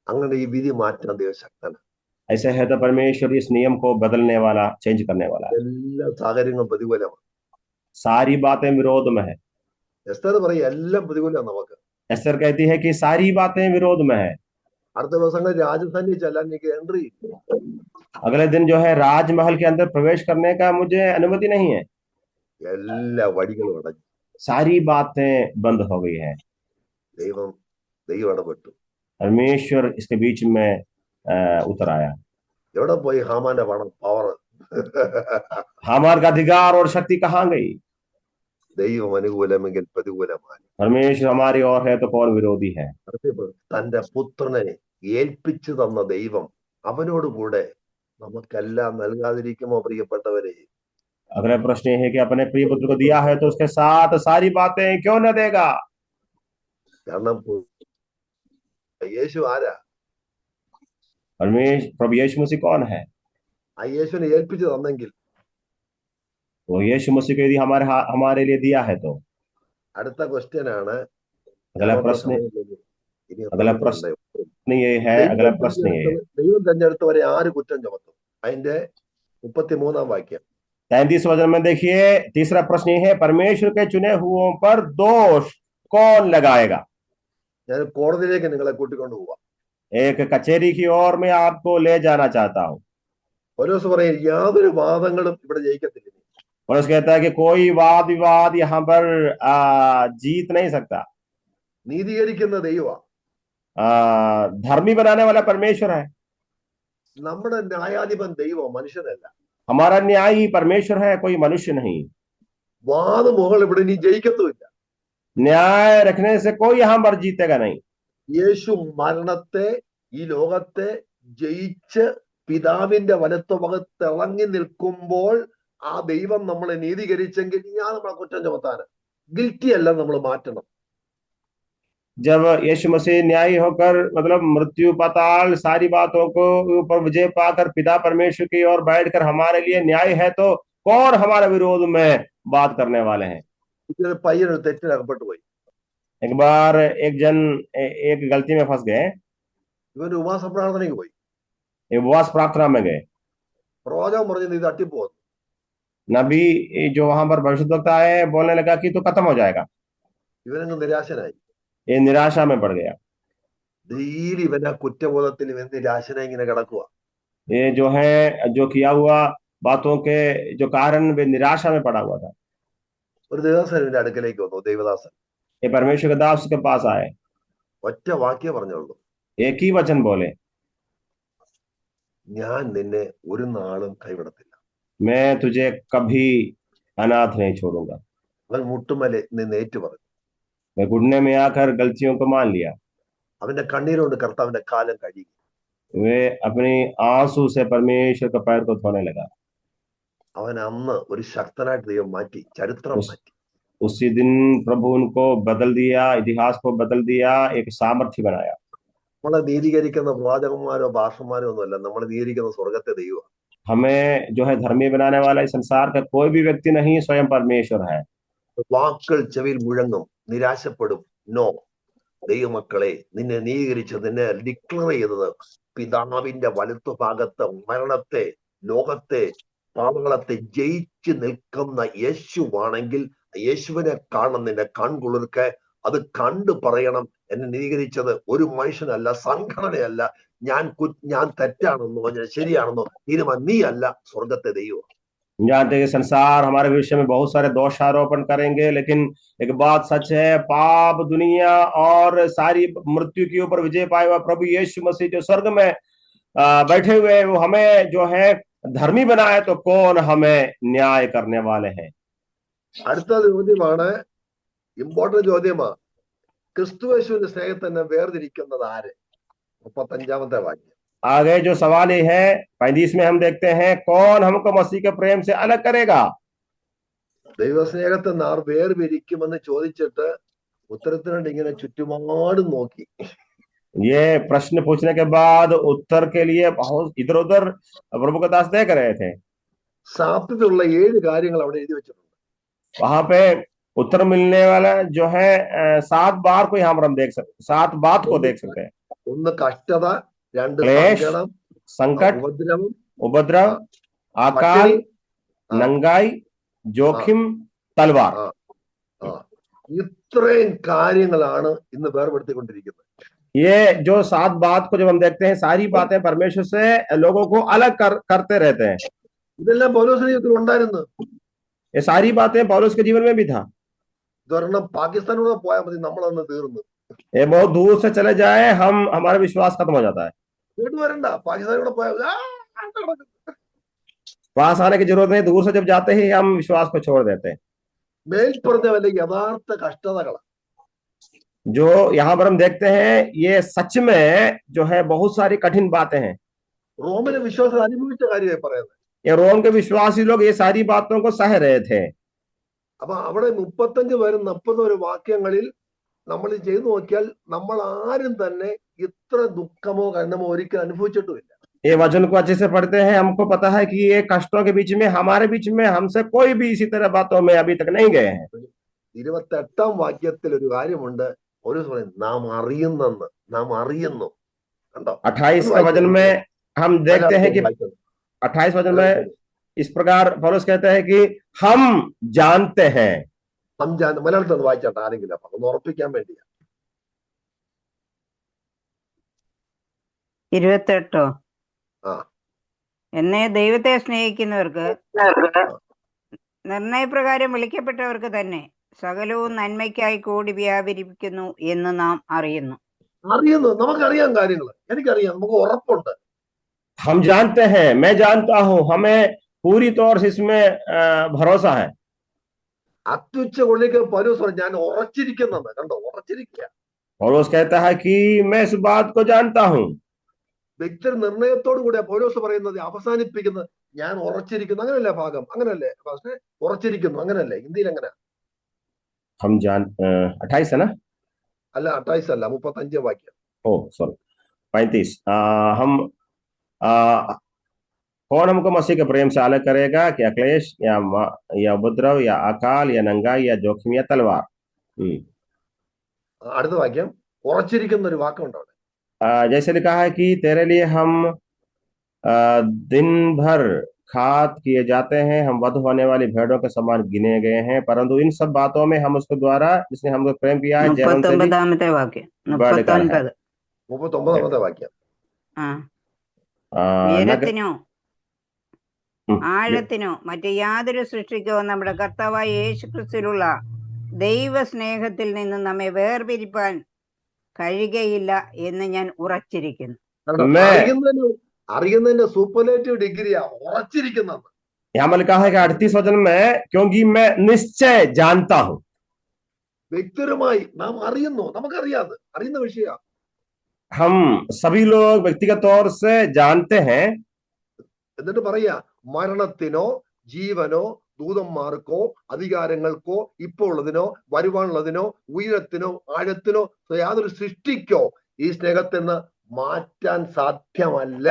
അങ്ങനെ ഈ വിധി മാറ്റാൻ ദൈവം ശക്തനാണ്. ऐसे है तो परमेश्वर इस नियम को बदलने वाला, चेंज करने वाला है। എല്ലാ സാഹചര്യങ്ങളും പ്രതികൂലമാണ്. सारी बातें विरोध में है। എസ്തർ പറയും എല്ലാം പ്രതികൂലമാണ് നമുക്ക്. एस्तर कहती है कि सारी बातें विरोध में है। അടുത്ത ദിവസങ്ങളിൽ രാജധാനി ചെല്ലാൻ എനിക്ക് എൻട്രി. अगले दिन जो है राजमहल के अंदर प्रवेश करने का मुझे अनुमति नहीं है। എല്ലാ വഴികളും അടഞ്ഞു. सारी बातें बंद हो गई है। ദൈവം ഇടപെട്ടു. परमेश्वर इसके बीच में उतर आया। എവിടെ പോയി ഹാമാന്റെ പവർ? हामान का अधिकार और शक्ति कहाँ गई? ദൈവം അനുകൂലമെങ്കിൽ പ്രതികൂലമാണ്. परमेश्वर हमारी ओर है तो कौन विरोधी है? തന്റെ പുത്രനെ ഏൽപ്പിച്ചു തന്ന ദൈവം അവനോട് കൂടെ നമുക്കെല്ലാം നൽകാതിരിക്കുമോ പ്രിയപ്പെട്ടവരെ? अगला प्रश्न ये है कि अपने प्रिय पुत्र को दिया है तो उसके साथ सारी बातें क्यों न देगा? കാരണം യേശു ആരാ? परमेश्वर प्रभु यीशु मसीह कौन है? ആ യേശുവിനെ ഏൽപ്പിച്ചു തന്നെങ്കിൽ वो यीशु मसीह को यदि हमारे लिए दिया है तो അടുത്ത ക്വസ്റ്റ്യൻ ആണ്. अगला प्रश्न ये है, अगला प्रश्न ये है, ദൈവം തെരഞ്ഞെടുത്തവരെ ആര് കുറ്റം ചുമത്തും? അതിന്റെ 33-ാം വാക്യം. 33 वचन में देखिए, तीसरा प्रश्न ये है, परमेश्वर के चुने हुओं पर दोष कौन लगाएगा? ഞാൻ കോടതിയിലേക്ക് നിങ്ങളെ കൂട്ടിക്കൊണ്ടു പോവാം. एक कचहरी की ओर मैं आपको ले जाना चाहता हूँ। പൗലോസ് പറയും യാതൊരു വാദങ്ങളും ഇവിടെ ജയിക്കത്തില്ല. और उसका कहता है कि कोई वाद विवाद यहाँ पर जीत नहीं सकता। നീതീകരിക്കുന്ന ദൈവം, धर्मी बनाने वाला परमेश्वर है। നമ്മുടെ ന്യായാധിപൻ ദൈവം, മനുഷ്യനല്ല. हमारा न्यायी परमेश्वर है, कोई मनुष्य नहीं। വാദമുകൾ ഇവിടെ ഇനി ജയിക്കത്തുമില്ല. न्याय रखने से कोई यहाँ पर जीतेगा नहीं। യേശു മരണത്തെ ഈ ലോകത്തെ ജയിച്ച് പിതാവിന്റെ വലത്തുഭാഗത്ത് ഇറങ്ങി നിൽക്കുമ്പോൾ ആ ദൈവം നമ്മളെ നീതീകരിച്ചെങ്കിൽ ഞാൻ നമ്മളെ കുറ്റം ചുമത്താന് ഗിൽറ്റി അല്ല നമ്മൾ മാറ്റണം. जब यीशु मसीह न्यायी होकर, मतलब मृत्यु पाताल सारी बातों को ऊपर विजय पाकर पिता परमेश्वर की ओर बैठकर हमारे लिए न्याय है, तो कौन हमारे विरोध में बात करने वाले हैं? ഇതൊരു പയ്യനൊരു തെറ്റിനകപ്പെട്ടു പോയി. एक बार एक जन एक गलती में फंस गए। ഇവന്റെ ഉപവാസ പ്രാർത്ഥനയ്ക്ക് പോയി. उपवास प्रार्थना में गए। പ്രവാചകൻ പറഞ്ഞത് ഇത് തട്ടിപ്പോകുന്നു. नबी जो वहां पर भविष्यद्वक्ता आए बोलने लगा कि तो खत्म हो जाएगा। ഇവനങ്ങ് നിരാശനായി. ये निराशा में पड़ गया। ഡെയിലി ഇവൻ ആ കുറ്റബോധത്തിൽ ഇവൻ നിരാശനായി ഇങ്ങനെ കിടക്കുക. ये जो है, जो किया हुआ बातों के जो कारण वे निराशा में पड़ा हुआ था। ഒരു ദേവദാസൻ ഇവന്റെ അടുക്കലേക്ക് വന്നു. ദൈവദാസൻ ये परमेश्वर के दास के पास आए, ഒറ്റ വാക്യേ പറഞ്ഞുള്ളൂ. एक ही वचन बोले, ഞാൻ നിന്നെ ഒരു നാളും കൈവിടത്തില്ല. मैं तुझे कभी अनाथ नहीं छोड़ूंगा। അവൻ മുട്ടുമലെ നിന്ന് ഏറ്റു പറഞ്ഞു. मैं घुटने में आकर गलतियों को मान लिया। അവന്റെ കണ്ണീരുകൊണ്ട് കർത്താവിന്റെ കാലം കഴുകി. वे अपनी आंसू से परमेश्वर के पैर को धोने लगा। അവൻ അന്ന് ഒരു ശക്തനായിട്ട് ദൈവം മാറ്റി, ചരിത്രം മാറ്റി. उसी दिन प्रभु उनको बदल दिया, इतिहास को बदल दिया, एक सामर्थ्य बनाया। നമ്മളെ നീതീകരിക്കുന്ന പ്രവാചകന്മാരോ ഭാഷന്മാരോ ഒന്നുമല്ല, നമ്മളെ നീതീകരിക്കുന്ന സ്വർഗത്തെ ദൈവം. हमें जो है धर्मी बनाने वाला इस संसार का कोई भी व्यक्ति नहीं, स्वयं परमेश्वर है। വാക്കുകൾ ചെവിയിൽ മുഴങ്ങും, നിരാശപ്പെടും. നോ, ദൈവമക്കളെ, നിന്നെ നീതീകരിച്ച് നിന്നെ ഡിക്ലെയർ ചെയ്തത് പിതാവിന്റെ വലത്തു ഭാഗത്ത് മരണത്തെ, ലോകത്തെ, പാപങ്ങളത്തെ ജയിച്ചു നിൽക്കുന്ന യേശുവാണെങ്കിൽ യേശുവിനെ കാണണം. നിന്റെ കൺകുളിർക്കെ അത് കണ്ടു പറയണം, എന്നെ നീതീകരിച്ചത് ഒരു മനുഷ്യനല്ല, സംഘടനയല്ല, ഞാൻ തെറ്റാണെന്നോ ഞാൻ ശരിയാണെന്നോ തീരുമാനം നീ അല്ല, സ്വർഗത്തെ ദൈവം. जानते हैं संसार हमारे विषय में बहुत सारे दोषारोपण करेंगे, लेकिन एक बात सच है, पाप, दुनिया और सारी मृत्यु के ऊपर विजय पाए हुआ प्रभु यीशु मसीह जो स्वर्ग में बैठे हुए, वो हमें जो है धर्मी बनाए तो कौन हमें न्याय करने वाले हैं। അടുത്ത ചോദ്യമാണ്, ഇമ്പോർട്ടന്റ് ചോദ്യമാ. ക്രിസ്തുയേശുവിന്റെ സ്നേഹത്തിനെ വേർതിരിക്കുന്നത് ആര്? 35-ാമത്തെ വാക്യം. आगे जो सवाल ये है 35 में हम देखते हैं, कौन हमको मसीह के प्रेम से अलग करेगा। ദൈവസ്നേഹത്തെ നാർ വേർപിരിക്കുമെന്ന് ചോദിച്ചിട്ട് ഉത്തരത്തിനുണ്ട് ഇങ്ങനെ ചുറ്റുപാടും നോക്കി. ये प्रश्न पूछने के बाद उत्तर के लिए बहुत इधर उधर प्रभु के दास देख रहे थे। സാധ്യതയുള്ള 7 കാര്യങ്ങൾ അവിടെ എഴുതി വെച്ചിട്ടുണ്ട്. वहां पे उत्तर मिलने वाला जो है 7 बार को यहाँ पर हम देख सकते, 7 बात को देख सकते हैं। 1 കഷ്ടത, 2 क्लेश, സങ്കടം, संकट, ഉപദ്രവം, उपद्रव, अकाल, नंगाई, जोखिम, तलवार। ഇത്രയും കാര്യങ്ങളാണ് ഇന്ന് വേർപെടുത്തിക്കൊണ്ടിരിക്കുന്നത്. ये जो 7 बात को जब हम देखते हैं, सारी बातें परमेश्वर से लोगों को अलग करते रहते हैं। ഇതെല്ലാം പൗലോസിന്റെ ജീവിതത്തിൽ ഉണ്ടായിരുന്നു. ये सारी बातें पौलुस के जीवन में भी था। ഇതൊരെണ്ണം പാകിസ്ഥാനൂടെ പോയാൽ മതി, നമ്മളന്ന് തീർന്നു. ये बहुत दूर से चले जाए, हमारा विश्वास खत्म हो जाता है। വീട് വരണ്ട, പാകിസ്ഥാനൂടെ പോയാൽ पास आने की जरूरत नहीं, दूर से जब जाते ही हम विश्वास को छोड़ देते हैं। മേൽപ്പറഞ്ഞ വല്ല യഥാർത്ഥ കഷ്ടതകളാണ്. जो यहाँ पर हम देखते हैं, ये सच में जो है बहुत सारी कठिन बातें हैं। റോമിലെ വിശ്വാസം അനുഭവിച്ച കാര്യമായി പറയുന്നത്. ये रोम के विश्वासी लोग ये सारी बातों को सह रहे थे। അപ്പൊ അവിടെ 35 വരെ 40 വരെ വാക്യങ്ങളിൽ നമ്മൾ ചെയ്തു നോക്കിയാൽ നമ്മൾ ആരും തന്നെ ഇത്ര ദുഃഖമോ കണ്ണമോ ഒരിക്കലും അനുഭവിച്ചിട്ടുമില്ല. ये वचन को अच्छे से पढ़ते हैं, हमको पता है कि ये कष्टों के बीच में, हमारे बीच में, हमसे कोई भी इसी तरह बातों में अभी तक नहीं गए हैं। 28-ാം വാക്യത്തിൽ ഒരു കാര്യമുണ്ട്. ഒരു നാം അറിയുന്നെന്ന്, നാം അറിയുന്നു. കണ്ടോ? 28 का वचन में हम देखते हैं कि 28 वचन में इस प्रकार पौलुस कहते हैं कि हम जानते हैं। മലയാളത്തിൽ ഒന്ന് വായിച്ചാട്ടെ ആരെങ്കിലും, അപ്പൊ ഒന്ന് ഉറപ്പിക്കാൻ വേണ്ടിയാ. 28. ആ എന്നെ ദൈവത്തെ സ്നേഹിക്കുന്നവർക്ക് നിർണയപ്രകാരം വിളിക്കപ്പെട്ടവർക്ക് തന്നെ സകലവും നന്മയ്ക്കായി കൂടി വ്യാപരിക്കുന്നു എന്ന് നാം അറിയുന്നു. നമുക്കറിയാം കാര്യങ്ങൾ, എനിക്കറിയാം, നമുക്ക് ഉറപ്പുണ്ട്. हम जानते हैं, मैं जानता हूं, हमें पूरी तौर से इसमें भरोसा है। അത്യുച്ച കൊള്ളിക്ക് പൗലോസ് പറഞ്ഞു, ഞാൻ ഉറച്ചിരിക്കുന്നെന്ന്. കണ്ടോ? ഉറച്ചിരിക്കുക. पौलुस कहता है कि मैं इस बात को जानता हूं। വ്യക്തി നിർണയത്തോടു കൂടിയ പൗലോസ് പറയുന്നത്, അവസാനിപ്പിക്കുന്നത് ഞാൻ ഉറച്ചിരിക്കുന്നു. അങ്ങനല്ലേ ഭാഗം? അങ്ങനല്ലേ? പക്ഷേ ഉറച്ചിരിക്കുന്നു അങ്ങനല്ലേ? ഹിന്ദിയിൽ എങ്ങനെ? हम जान 28 है ना? അല്ല 28 അല്ല, 35 വാക്യം. ओ सॉरी 35। हम कौन हमको मसीह के प्रेम से अलग करेगा? क्या क्लेश या उपद्रव या अकाल या नंगाई या जोखिम या तलवार। അടുത്ത വാക്യം ഉറച്ചിരിക്കുന്ന ഒരു വാക്കുണ്ട് അവിടെ. जैसे लिखा है कि तेरे लिए हम दिन भर खात किए जाते हैं, हम वध होने वाली भेड़ों के समान गिने गए हैं, परंतु इन सब बातों में हम उसके द्वारा जिसने हमको प्रेम किया है 39-ാമത്തെ വാക്യം. 39. 39-ാമത്തെ വാക്യം. ഉയരത്തിനോ ആഴത്തിനോ മറ്റു യാതൊരു സൃഷ്ടിക്കോ നമ്മുടെ കർത്താവായ യേശുക്രിസ്തുവിലുള്ള ദൈവ സ്നേഹത്തിൽ നിന്ന് നമ്മെ വേർപിരിപ്പാൻ കഴിയുകയില്ല എന്ന് ഞാൻ ഉറച്ചിരിക്കുന്നു. അറിയുന്നതിന്റെ സൂപ്പർലേറ്റീവ് ഡിഗ്രിയാ ഉറച്ചിരിക്കുന്നത്. यहाँ पर लिखा है कि 38 वचन में, क्योंकि मैं निश्चय जानता हूं। വ്യക്തിപരമായി നാം അറിയുന്നു, നമുക്കറിയാതെ അറിയുന്ന വിഷയ. हम सभी लोग व्यक्तिगत तौर से जानते हैं. എന്നിട്ട് പറയാ, മരണത്തിനോ ജീവനോ ദൂതന്മാർക്കോ അധികാരങ്ങൾക്കോ ഇപ്പോൾ ഉള്ളതിനോ വരുവാനുള്ളതിനോ ഉയരത്തിനോ ആഴത്തിനോ യാതൊരു സൃഷ്ടിക്കോ ഈ സ്നേഹത്തിൽ നിന്ന് മാറ്റാൻ സാധ്യമല്ല.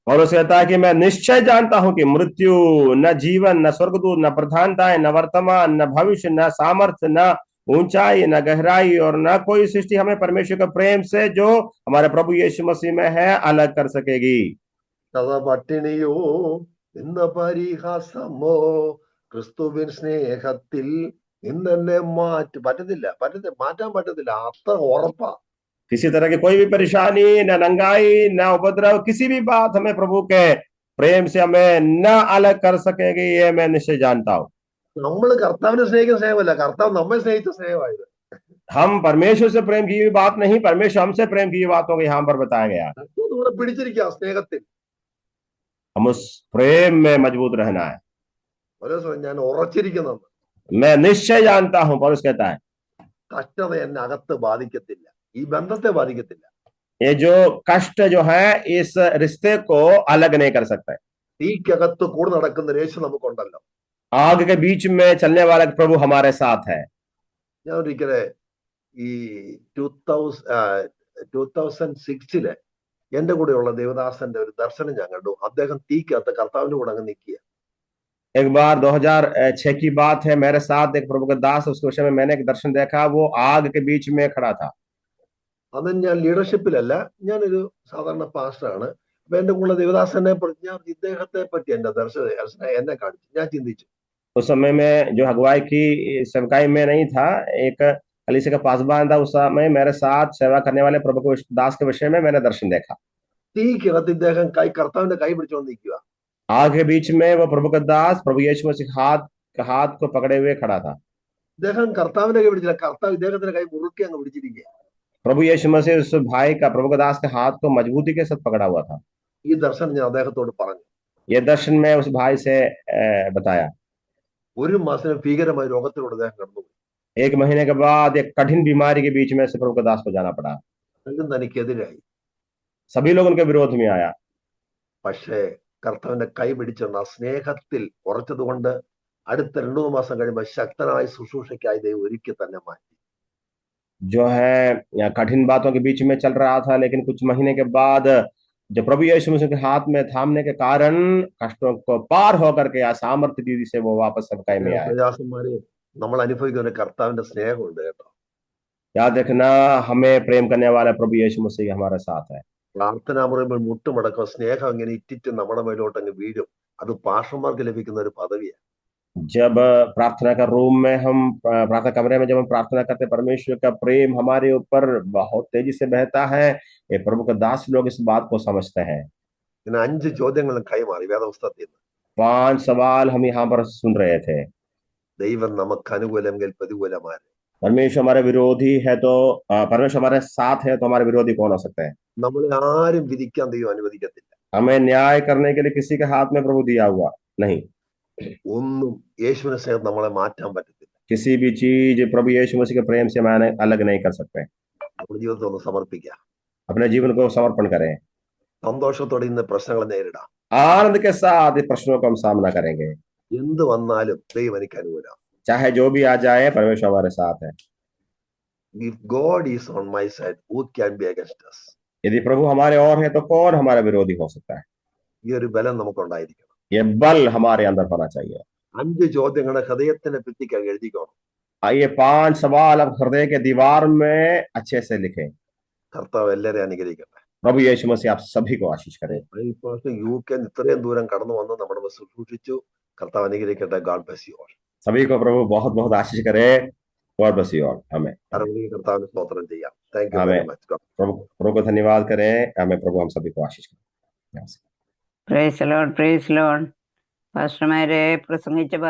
और उसे कहता है कि मैं निश्चय जानता हूं कि मृत्यु, न जीवन, न स्वर्गदूत, न प्रधानताएं, न वर्तमान, न भविष्य, न सामर्थ्य, न ऊंचाई, न गहराई और न कोई सृष्टि हमें परमेश्वर के प्रेम से जो हमारे प्रभु यीशु मसीह में है अलग कर सकेगी. പട്ടിണിയോ ഇന്ന് പരിഹാസമോ ക്രിസ്തുവിൻ സ്നേഹത്തിൽ ഇന്നെ മാറ്റാൻ പറ്റത്തില്ല. അത്ര ഉറപ്പാ. किसी तरह की कोई भी परेशानी, न नंगाई, न उपद्रव, किसी भी बात हमें प्रभु के प्रेम से हमें न अलग कर सकेगी, ये मैं निश्चय जानता हूं. നമ്മൾ കർത്താവിനെ സ്നേഹിക്കുന്ന സ്നേഹമല്ല, കർത്താവ് നമ്മെ സ്നേഹിച്ച സ്നേഹമായത്. हम परमेश्वर से प्रेम की हुई बात नहीं, परमेश्वर हमसे प्रेम की हुई बातों को यहाँ पर बताया गया. പിടിച്ചിരിക്കുക സ്നേഹത്തിൽ. हम उस प्रेम में मजबूत रहना है। പൗലോസ് പറഞ്ഞു, ഞാൻ ഉറച്ചിരിക്കുന്നെന്ന്. मैं निश्चय जानता हूं, पौलुस कहता है, കഷ്ടത എന്നെ അകത്ത് ബാധിക്കത്തില്ല, ഈ ബന്ധത്തെ ബാധിക്കത്തില്ല. ये जो कष्ट जो है इस रिश्ते को अलग नहीं कर सकता है। തീക്കകത്ത് കൂടെ നടക്കുന്ന ഒരു യേശു നമുക്കുണ്ടല്ലോ. आग के बीच में चलने वाला प्रभु हमारे साथ है। ഞാൻ ഒരിക്കലെ ഈ 2006 എന്റെ കൂടെയുള്ള ദേവദാസന്റെ ഒരു ദർശനം ഞാൻ കണ്ടു. അദ്ദേഹം തീക്കകത്ത് കർത്താവിന്റെ കൂടെ അങ്ങ് നിൽക്കുക. एक बार 2006 की बात है, मेरे साथ एक प्रभु का दास, उसके विषय में मैंने एक दर्शन देखा, वो आग के बीच में खड़ा था। അന്ന് ഞാൻ ലീഡർഷിപ്പിലല്ല, ഞാനൊരു സാധാരണ പാസ്റ്ററാണ്. അപ്പൊ എന്റെ കൂടെ ദേവദാസനെ ഞാൻ ഇദ്ദേഹത്തെ പറ്റി എന്റെ ദർശനം എന്നെ കാണിച്ചു. ഞാൻ ചിന്തിച്ചു, उस समय में जो अगुवाई की सेवकाई में नहीं था, एक कलीसिया का पासबान था। उस समय मेरे साथ सेवा करने वाले प्रभु के दास के विषय में मैंने दर्शन देखा। തീക്കകത്ത് ഇദ്ദേഹം കർത്താവിന്റെ കൈ പിടിച്ചുകൊണ്ട് നിൽക്കുക. आग के बीच में वो प्रभु का दास प्रभु यीशु मसीह हाथ को पकड़े हुए खड़ा था। ഇദ്ദേഹം കർത്താവിന്റെ കൈ പിടിച്ചില്ല, കർത്താവ് ഇദ്ദേഹത്തിന്റെ കൈ മുറുക്കി അങ്ങ് പിടിച്ചിരിക്കുക. प्रभु यीशु मसीह उस भाई का, प्रभु का दास के हाथ को मजबूती के साथ पकड़ा हुआ था। ഈ ദർശനം ഞാൻ അദ്ദേഹത്തോട് പറഞ്ഞു. ये दर्शन में उस भाई से बताया। ഒരു മാസം ഭീകരമായ രോഗത്തിലൂടെ അദ്ദേഹം കടന്നുപോയി. एक महीने के बाद एक कठिन बीमारी के बीच में से प्रभु का दास को जाना पड़ा। തനിക്കെതിരായി. सभी लोग उनके विरोध में आया, പക്ഷേ കർത്താവിന്റെ കൈ പിടിച്ചുകൊണ്ട് ആ സ്നേഹത്തിൽ ഉറച്ചത് കൊണ്ട് അടുത്ത 2-3 മാസം കഴിയുമ്പോൾ ശക്തനായ ശുശ്രൂഷയ്ക്കായി ദൈവം ഒരുക്കി തന്നെ മാറ്റി. जो है कठिन बातों के बीच में चल रहा था, लेकिन कुछ महीने के बाद जब प्रभु यीशु मसीह के हाथ में थामने के कारण कष्टों को पार होकर के सामर्थ्य दीदी से वो वापस सबकाई में आया। പ്രയാസന്മാരെ നമ്മൾ അനുഭവിക്കുന്ന കർത്താവിന്റെ സ്നേഹമുണ്ട് കേട്ടോ. याद रखना, हमें प्रेम करने वाला प्रभु यीशु मसीह हमारे साथ है। പ്രാർത്ഥന പറയുമ്പോൾ മുട്ടുമടക്കം സ്നേഹം ഇങ്ങനെ ഇറ്റിറ്റ് നമ്മുടെ മേലോട്ട് അങ്ങ് വീഴും. അത് പാഷന്മാർക്ക് ലഭിക്കുന്ന ഒരു പദവിയാണ്. जब प्रार्थना का रूम में हम प्रार्थना कमरे में जब हम प्रार्थना करते, परमेश्वर का प्रेम हमारे ऊपर बहुत तेजी से बहता है। ये प्रभु का दास लोग इस बात को समझते हैं। ഇങ്ങനെ 5 ചോദ്യങ്ങളും കൈമാറി വേദപുസ്തകത്തിൽ നിന്ന്. 5 सवाल हम यहाँ पर सुन रहे थे। ദൈവം നമുക്ക് അനുകൂലമെങ്കിൽ പ്രതികൂലമാര്. परमेश्वर हमारे विरोधी है तो परमेश्वर हमारे साथ है तो हमारे विरोधी कौन हो सकते हैं? നമ്മളെ ആരും വിധിക്കാൻ ദൈവം അനുവദിക്കത്തില്ല. हमें न्याय करने के लिए किसी के हाथ में प्रभु दिया हुआ नहीं। ഒന്നും യേശുവിന്റെ സ്നേഹം നമ്മളെ മാറ്റാൻ പറ്റത്തില്ല. किसी भी चीज प्रभु यीशु मसीह के प्रेम से हमें अलग नहीं कर सकते। നമ്മുടെ ജീവിതത്തെ ഒന്ന് സമർപ്പിക്കുക. अपने जीवन को समर्पण करें, സന്തോഷത്തോടെ ഇന്ന് പ്രശ്നങ്ങൾ നേരിടാം. आनंद के साथ इस प्रश्नों का हम सामना करेंगे। എന്ത് വന്നാലും ദൈവം എനിക്ക് അനുകൂലം. चाहे जो भी आ जाए, परमेश्वर हमारे साथ है। If God is on my side, who can be against us? यदि प्रभु हमारे और है तो कौन हमारा विरोधी हो सकता है? ഈ ഒരു ബലം നമുക്കുണ്ടായിരിക്കണം. ये बल हमारे अंदर होना चाहिए। 5 ചോദ്യങ്ങളെ ഹൃദയത്തിന്റെ ഭിത്തിക്ക് എഴുതിക്കോണം. ये 5 सवाल अब हृदय के दीवार में अच्छे से लिखें। കർത്താവ് എല്ലാവരെയും അനുഗ്രഹിക്കട്ടെ. प्रभु यीशु मसीह आप सभी को आशीष करें। ഈ പ്രാവശ്യം UK ഇത്രയും ദൂരം കടന്നു വന്ന് നമ്മുടെ ശുശ്രൂഷിച്ചു. കർത്താവ് അനുഗ്രഹിക്കട്ടെ. God bless you all. सभी को प्रभु बहुत बहुत आशीष करे। God bless you all. हमें കർത്താവിന് സ്തോത്രം ചെയ്യാം. താങ്ക് യു ആമേൻ. Very much. प्रभु को धन्यवाद करें। हमें प्रभु हम सभी को आशीष करें। Praise Lord, praise Lord. പാസ്റ്റർമാരെ പ്രസംഗിച്ച